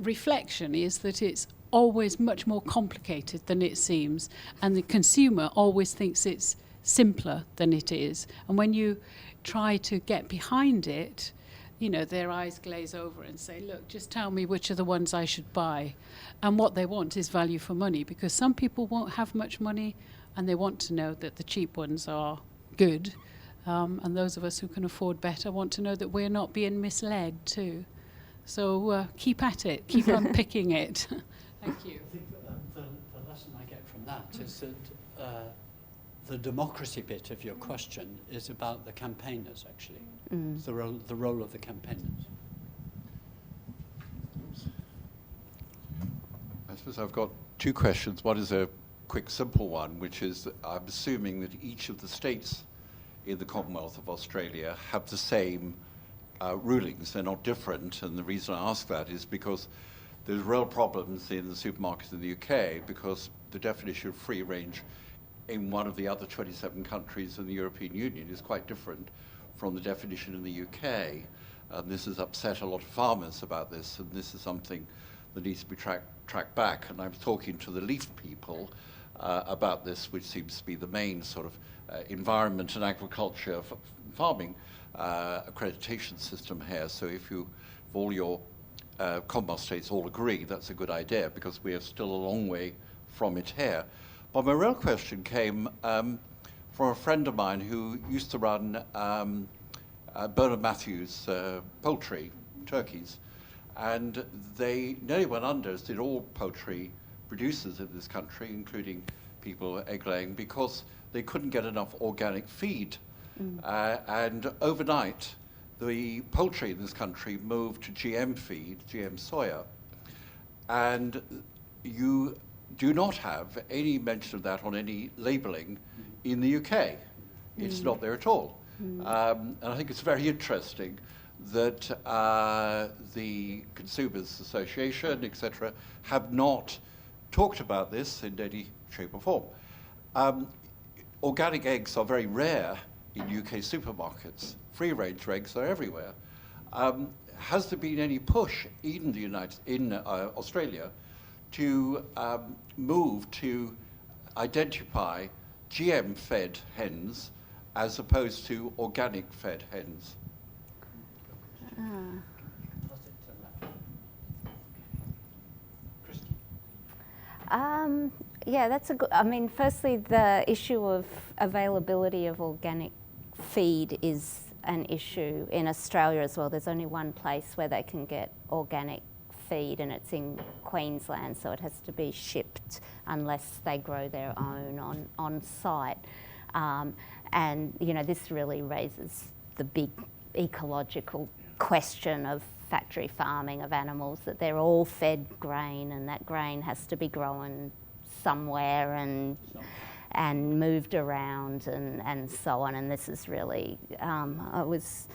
reflection is that it's always much more complicated than it seems, and the consumer always thinks it's simpler than it is. And when you try to get behind it, you know, their eyes glaze over and say, look, just tell me which are the ones I should buy. And what they want is value for money, because some people won't have much money and they want to know that the cheap ones are good. And those of us who can afford better want to know that we're not being misled too. So keep at it, keep on picking it. Thank you. I think the lesson I get from that is that the democracy bit of your question is about the campaigners, actually. It's the role of the campaigners. I suppose I've got two questions. One is a quick, simple one, which is that I'm assuming that each of the states in the Commonwealth of Australia have the same rulings. They're not different, and the reason I ask that is because there's real problems in the supermarkets in the UK because the definition of free range in one of the other 27 countries in the European Union is quite different from the definition in the UK. And this has upset a lot of farmers about this, and this is something that needs to be tracked back. And I was talking to the LEAF people about this, which seems to be the main sort of environment and agriculture farming accreditation system here. So if all your Commonwealth states all agree, that's a good idea, because we are still a long way from it here. But my real question came from a friend of mine who used to run Bernard Matthews poultry, turkeys, and they nearly went under, as did all poultry producers in this country, including people egg laying, because they couldn't get enough organic feed. And overnight, the poultry in this country moved to GM feed, GM soya, and you do not have any mention of that on any labelling in the UK. It's not there at all. And I think it's very interesting that the Consumers Association, etc., have not talked about this in any shape or form. Organic eggs are very rare in UK supermarkets. Free-range eggs are everywhere. Has there been any push in Australia to move to identify GM-fed hens as opposed to organic-fed hens? Yeah, that's a good. I mean, firstly, the issue of availability of organic feed is an issue in Australia as well. There's only one place where they can get organic feed, and it's in Queensland, so it has to be shipped unless they grow their own on site. And you know, this really raises the big ecological question of factory farming of animals, that they're all fed grain, and that grain has to be grown somewhere and moved around and so on. And this is really, I was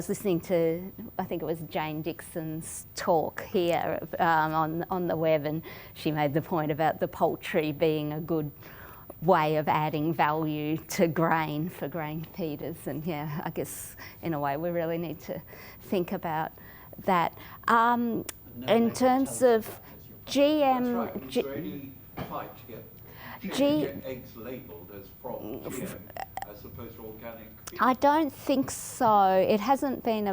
listening to, I think it was Jane Dixon's talk here on the web, and she made the point about the poultry being a good way of adding value to grain for grain feeders. And yeah, I guess in a way we really need to think about that. In terms of GM... That's right. Is there any fight to get eggs labelled as from GM as opposed to organic feed? I don't think so. It hasn't been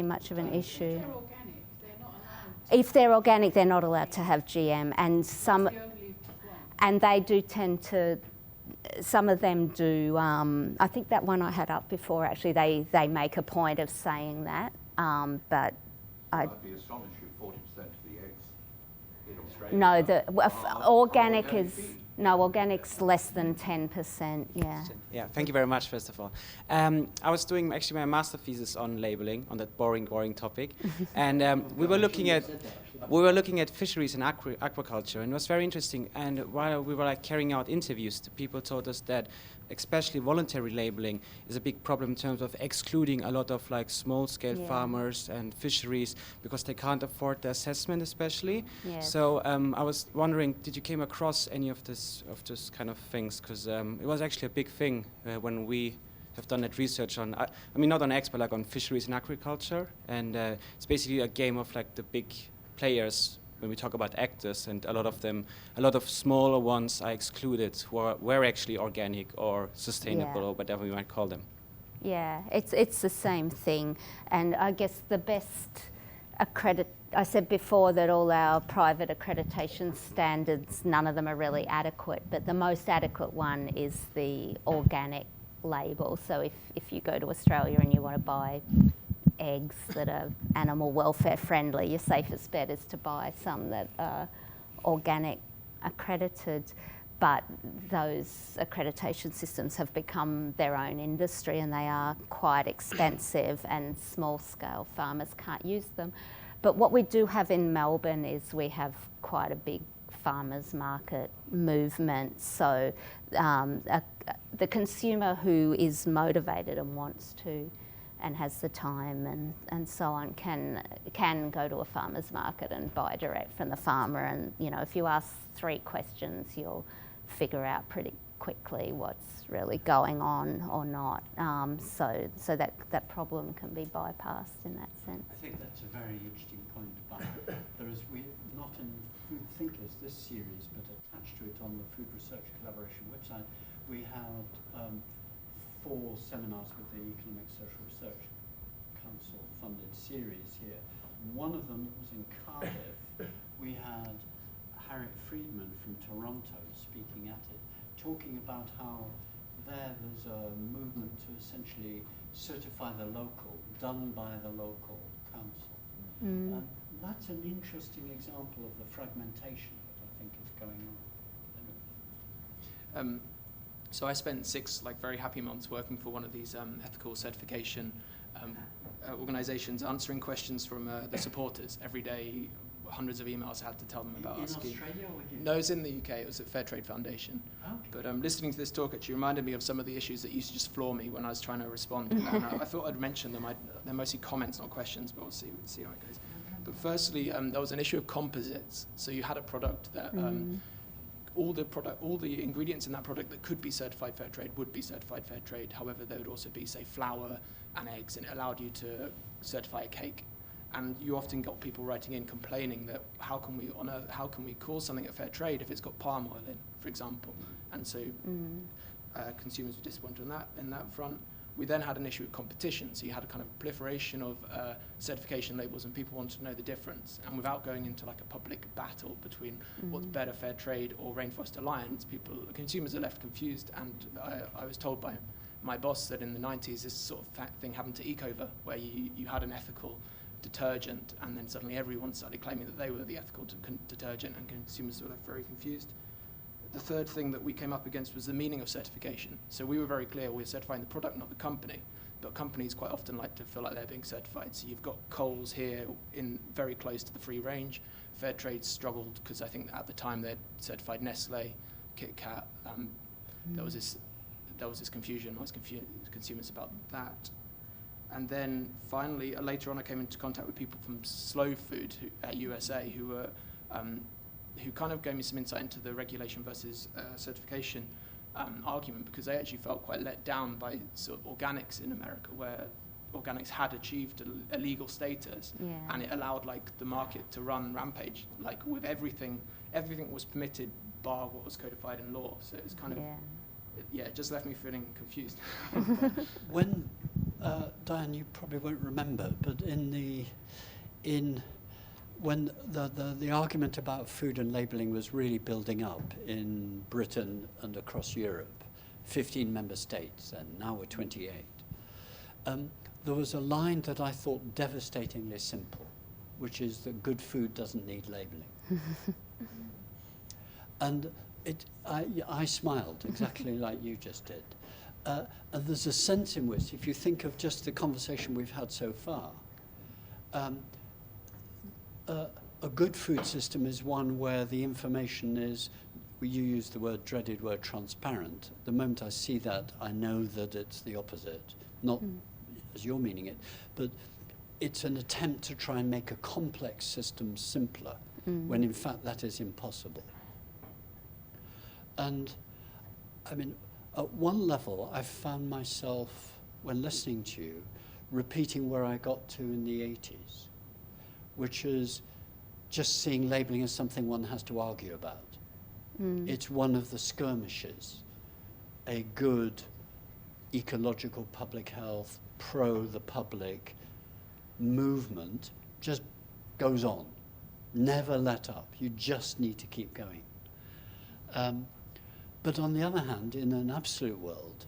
much of an issue. If they're organic, they're not allowed. If they're organic, they're not allowed to have GM, and some... And they do tend to, some of them do, I think that one I had up before, actually, they make a point of saying that, but I'd be astonished if 40% of the eggs in Australia... No, organic is, organic's less than 10%, yeah. Yeah, thank you very much, first of all. I was doing actually my master thesis on labeling, on that boring topic, and we were looking at fisheries and aquaculture, and it was very interesting. And while we were carrying out interviews, the people told us that especially voluntary labeling is a big problem in terms of excluding a lot of small-scale farmers and fisheries because they can't afford the assessment, especially. Yes. So I was wondering, did you came across any of this kind of things? Because it was actually a big thing when we have done that research on, I mean, not on eggs, but on fisheries and agriculture. And it's basically a game of the big players when we talk about actors, and a lot of smaller ones are excluded who were actually organic or sustainable or whatever we might call them. Yeah, it's the same thing, and I guess the best I said before that all our private accreditation standards, none of them are really adequate, but the most adequate one is the organic label. So if you go to Australia and you want to buy eggs that are animal welfare friendly, your safest bet is to buy some that are organic accredited. But those accreditation systems have become their own industry, and they are quite expensive, and small-scale farmers can't use them. But what we do have in Melbourne is we have quite a big farmers market movement. So the consumer who is motivated and wants to and has the time and so on can go to a farmer's market and buy direct from the farmer. And, you know, if you ask 3 questions, you'll figure out pretty quickly what's really going on or not. So that problem can be bypassed in that sense. I think that's a very interesting point. But there is, not in Food Thinkers, this series, but attached to it on the Food Research Collaboration website, we had 4 seminars with the Economic Social Research Council funded series here. One of them was in Cardiff. We had Harriet Friedman from Toronto speaking at it, talking about how there's a movement to essentially certify the local, done by the local council. And that's an interesting example of the fragmentation that I think is going on. So I spent 6 very happy months working for one of these ethical certification organizations, answering questions from the supporters every day. Hundreds of emails I had to tell them about our scheme. Australia or here? No, it was in the UK. It was at Fair Trade Foundation. Okay. But listening to this talk actually reminded me of some of the issues that used to just floor me when I was trying to respond. And I thought I'd mention them. They're mostly comments, not questions, but we'll see how it goes. But firstly, there was an issue of composites. So you had a product that all the ingredients in that product that could be certified fair trade would be certified fair trade. However, there would also be, say, flour and eggs, and it allowed you to certify a cake. And you often got people writing in complaining that how can we call something a fair trade if it's got palm oil in, for example? And so consumers were disappointed in that front. We then had an issue with competition, so you had a kind of proliferation of certification labels, and people wanted to know the difference. And without going into a public battle between what's better, fair trade or Rainforest Alliance, consumers are left confused. And I was told by my boss that in the 90s this sort of thing happened to Ecover, where you had an ethical detergent, and then suddenly everyone started claiming that they were the ethical detergent, and consumers were left very confused. The third thing that we came up against was the meaning of certification. So we were very clear, we're certifying the product, not the company. But companies quite often like to feel like they're being certified. So you've got Coles here in very close to the free range. Fair Trade struggled because I think at the time they'd certified Nestle, Kit Kat. There was this confusion amongst consumers about that. And then finally, later on, I came into contact with people from Slow Food at USA who kind of gave me some insight into the regulation versus certification argument, because they actually felt quite let down by sort of organics in America, where organics had achieved a legal status, and it allowed the market to run rampage, with everything was permitted bar what was codified in law. So it's kind of it just left me feeling confused. When Diane, you probably won't remember, but when the argument about food and labelling was really building up in Britain and across Europe, 15 member states, and now we're 28, there was a line that I thought devastatingly simple, which is that good food doesn't need labelling. And I smiled exactly like you just did. And there's a sense in which, if you think of just the conversation we've had so far, a good food system is one where the information is, you use the dreaded word transparent. The moment I see that, I know that it's the opposite, not as you're meaning it, but it's an attempt to try and make a complex system simpler, when in fact that is impossible. And I mean, at one level, I've found myself, when listening to you, repeating where I got to in the 80s, which is just seeing labelling as something one has to argue about. It's one of the skirmishes. A good ecological public health, pro the public movement just goes on. Never let up. You just need to keep going. But on the other hand, in an absolute world,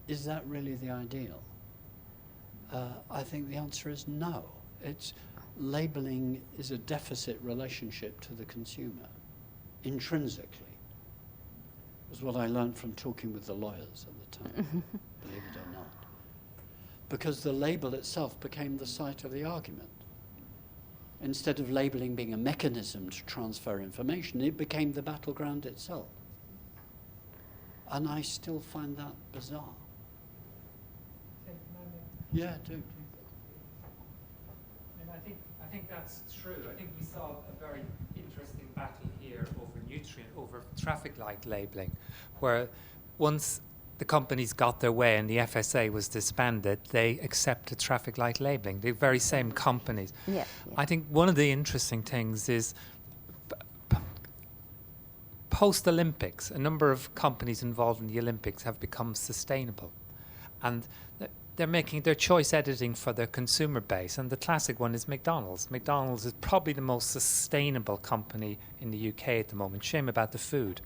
is that really the ideal? I think the answer is no. Labeling is a deficit relationship to the consumer, intrinsically. It was what I learned from talking with the lawyers at the time, believe it or not. Because the label itself became the site of the argument. Instead of labeling being a mechanism to transfer information, it became the battleground itself. And I still find that bizarre. Yeah, do. And I think that's true. I think we saw a very interesting battle here over traffic light labelling, where once the companies got their way and the FSA was disbanded, they accepted traffic light labelling, the very same companies. Yeah. I think one of the interesting things is post-Olympics, a number of companies involved in the Olympics have become sustainable. And they're making their choice editing for their consumer base. And the classic one is McDonald's. McDonald's is probably the most sustainable company in the UK at the moment. Shame about the food.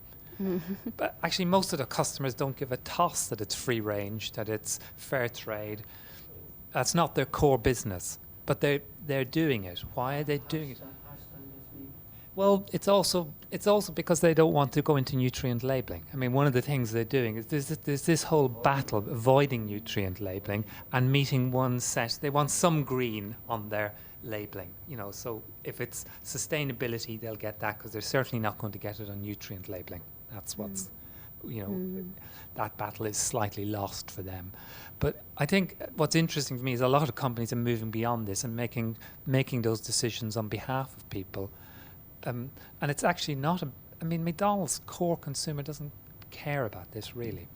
But actually, most of the customers don't give a toss that it's free range, that it's fair trade. That's not their core business. But they're doing it. Why are they doing it? Well, it's also because they don't want to go into nutrient labeling. I mean, one of the things they're doing is there's this whole battle of avoiding nutrient labeling and meeting one set. They want some green on their labeling, so if it's sustainability, they'll get that, because they're certainly not going to get it on nutrient labeling. That's what's, that battle is slightly lost for them. But I think what's interesting to me is a lot of companies are moving beyond this and making those decisions on behalf of people. And it's actually not McDonald's core consumer doesn't care about this, really.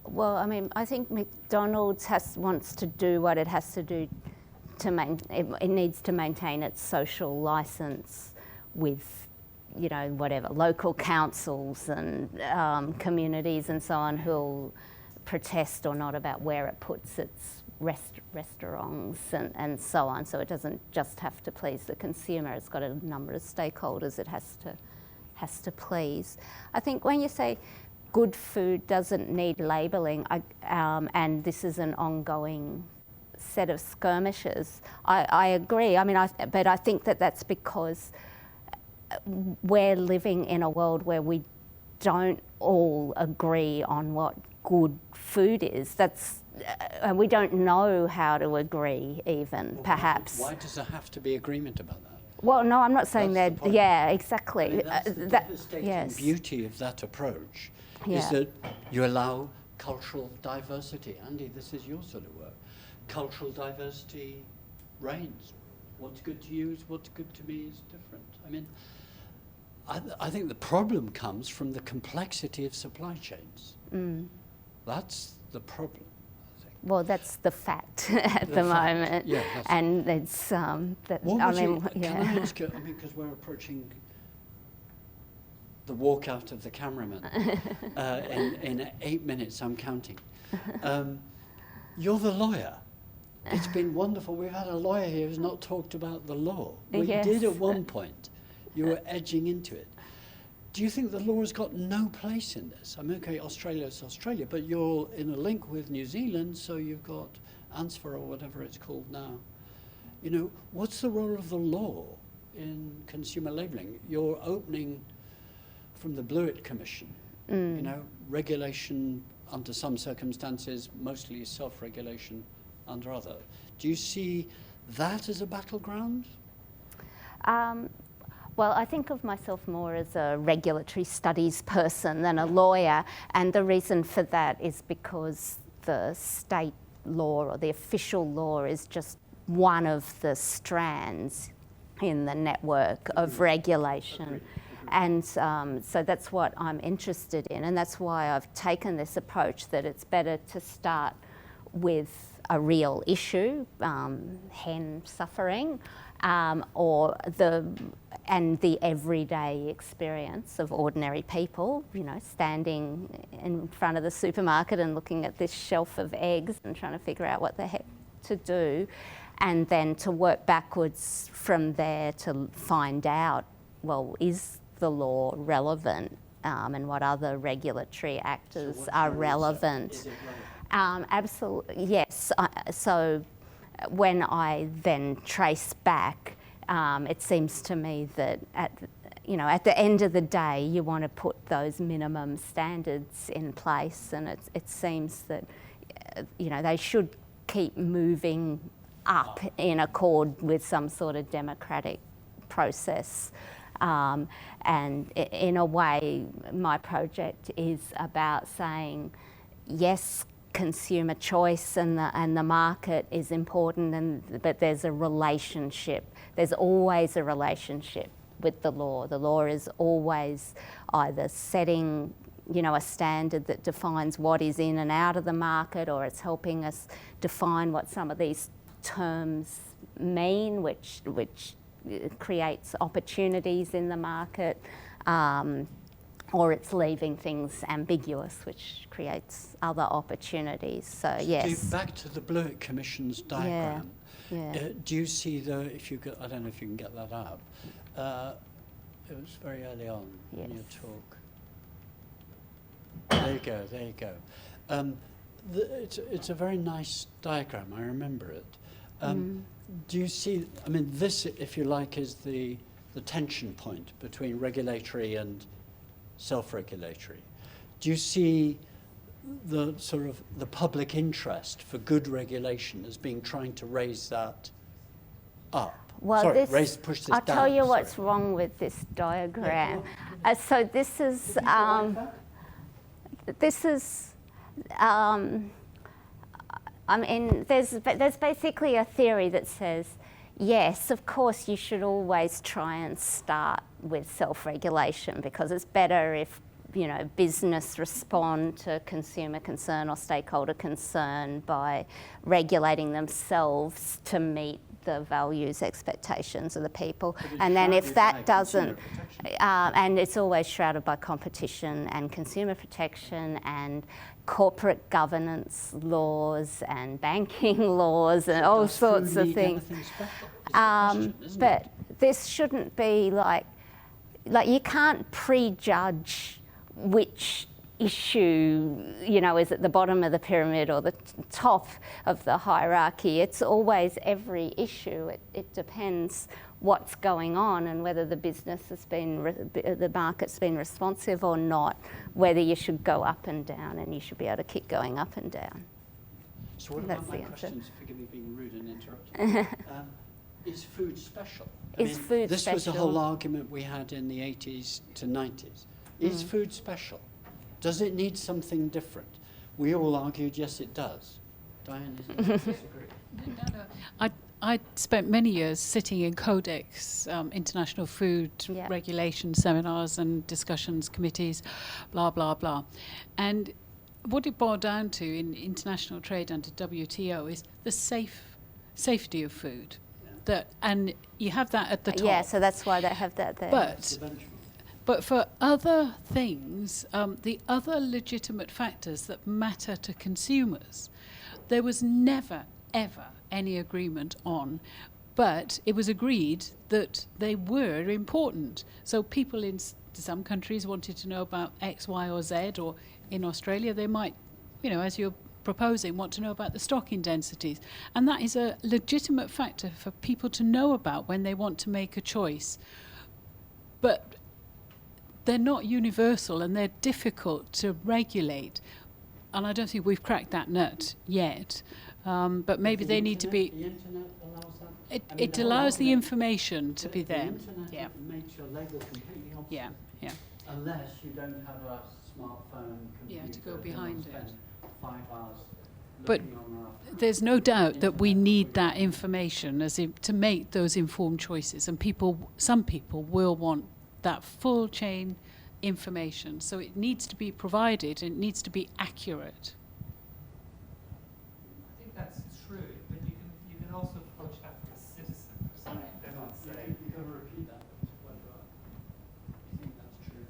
Well, I think McDonald's wants to do what it has to do it needs to maintain its social license with, whatever, local councils and communities and so on who'll protest or not about where it puts its restaurants and so on. So it doesn't just have to please the consumer. It's got a number of stakeholders it has to please. I think when you say good food doesn't need labelling, and this is an ongoing set of skirmishes, I agree. But I think that's because we're living in a world where we don't all agree on what good food is. We don't know how to agree even, perhaps. Why does there have to be agreement about that? Well, no, I'm not saying that. Yeah, exactly. That's the devastating beauty of that approach, is that you allow cultural diversity. Andy, this is your sort of work. Cultural diversity reigns. What's good to you is what's good to me is different. I think the problem comes from the complexity of supply chains. That's the problem, I think. Well, that's the fact at the moment. Yeah, and it's Can I ask you, because we're approaching the walk out of the cameraman in 8 minutes, I'm counting. You're the lawyer. It's been wonderful. We've had a lawyer here who's not talked about the law. Well, you did at one point. You were edging into it. Do you think the law has got no place in this? Okay, Australia's Australia, but you're in a link with New Zealand, so you've got ANSFA or whatever it's called now. What's the role of the law in consumer labelling? You're opening from the Blewett Commission, regulation under some circumstances, mostly self-regulation under other. Do you see that as a battleground? Well, I think of myself more as a regulatory studies person than a lawyer, and the reason for that is because the state law or the official law is just one of the strands in the network of regulation. And so that's what I'm interested in, and that's why I've taken this approach that it's better to start with a real issue, hen suffering, and the everyday experience of ordinary people, standing in front of the supermarket and looking at this shelf of eggs and trying to figure out what the heck to do, and then to work backwards from there to find out, well, is the law relevant, and what other regulatory actors are relevant? Is it relevant? Absolutely, yes. So when I then trace back, it seems to me that at the end of the day, you want to put those minimum standards in place, and it seems that they should keep moving up in accord with some sort of democratic process. And in a way, my project is about saying, yes, consumer choice and the market is important, but there's a relationship. There's always a relationship with the law. The law is always either setting a standard that defines what is in and out of the market, or it's helping us define what some of these terms mean, which creates opportunities in the market, or it's leaving things ambiguous, which creates other opportunities. So yes. Back to the Blewett Commission's diagram. Yeah. Do you see I don't know if you can get that up. It was very early on in your talk. There you go. It's a very nice diagram, I remember it. Do you see, this, if you like, is the tension point between regulatory and self-regulatory. Do you see the sort of the public interest for good regulation as being trying to raise that up? Well, push this I'll down. tell you what's wrong with this diagram. So this is, there's basically a theory that says, yes, of course, you should always try and start with self-regulation, because it's better if business respond to consumer concern or stakeholder concern by regulating themselves to meet the values, expectations of the people. And then if that doesn't, and it's always shrouded by competition and consumer protection and corporate governance laws and banking laws and all sorts of things. But this shouldn't be like you can't prejudge which issue, is at the bottom of the pyramid or the top of the hierarchy. It's always every issue. It depends what's going on and whether the business has been, the market's been responsive or not, whether you should go up and down, and you should be able to keep going up and down. So what That's about my the answer. questions? Forgive me being rude and interrupting. Is food special? This was a whole argument we had in the 80s to 90s. Is food special? Does it need something different? We all argued, yes, it does. Diane, disagree? No. I spent many years sitting in Codex, international food regulation seminars and discussions committees, blah, blah, blah. And what it boiled down to in international trade under WTO is the safety of food. And you have that at the top. Yeah, so that's why they have that there. But for other things, the other legitimate factors that matter to consumers, there was never, ever any agreement on, but it was agreed that they were important. So people in some countries wanted to know about X, Y, or Z, or in Australia they might, as you're proposing, want to know about the stocking densities. And that is a legitimate factor for people to know about when they want to make a choice. But they're not universal and they're difficult to regulate. And I don't think we've cracked that nut yet. But maybe they need to be... The internet allows that? It allows the information to be there. The internet makes your label completely obsolete. Yeah. Unless you don't have a smartphone computer. To go behind it. Spend 5 hours But looking on there's no doubt that we need that information to make those informed choices. And some people will want that full chain information. So it needs to be provided, and it needs to be accurate. I think that's true, but you can also approach that from a citizen perspective and say, You've got to repeat that. You think that's true?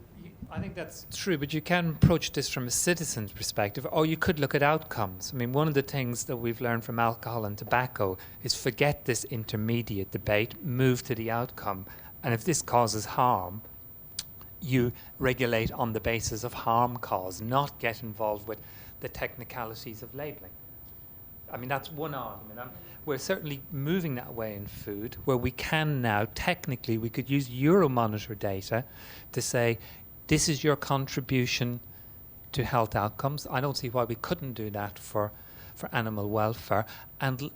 I think that's true, but you can approach this from a citizen's perspective, or you could look at outcomes. I mean, one of the things that we've learned from alcohol and tobacco is forget this intermediate debate, move to the outcome. And if this causes harm, you regulate on the basis of harm caused, not get involved with the technicalities of labelling. I mean, that's one argument. We're certainly moving that way in food, where we can now, technically, we could use Euromonitor data to say, this is your contribution to health outcomes. I don't see why we couldn't do that for animal welfare and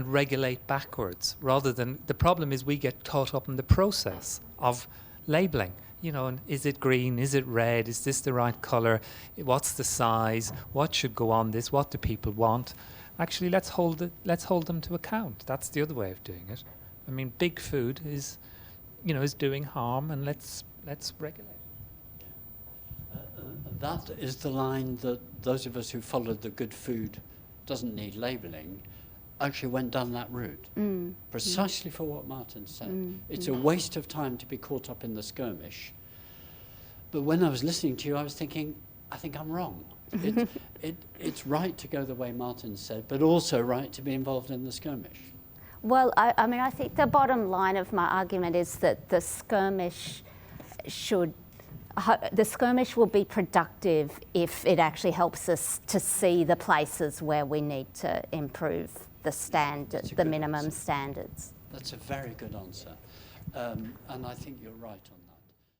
regulate backwards, rather than, the problem is we get caught up in the process of labelling. You know, and is it green? Is it red? Is this the right colour? What's the size? What should go on this? What do people want? Actually, let's hold them to account. That's the other way of doing it. I mean, big food is doing harm, and let's regulate. That is the line that those of us who followed the good food doesn't need labelling actually went down that route. Precisely for what Martin said. It's a waste of time to be caught up in the skirmish. But when I was listening to you, I was thinking, I think I'm wrong. It's right to go the way Martin said, but also right to be involved in the skirmish. Well, I mean, I think the bottom line of my argument is that the skirmish will be productive if it actually helps us to see the places where we need to improve the standard, the minimum standards. That's a very good answer. And I think you're right on that.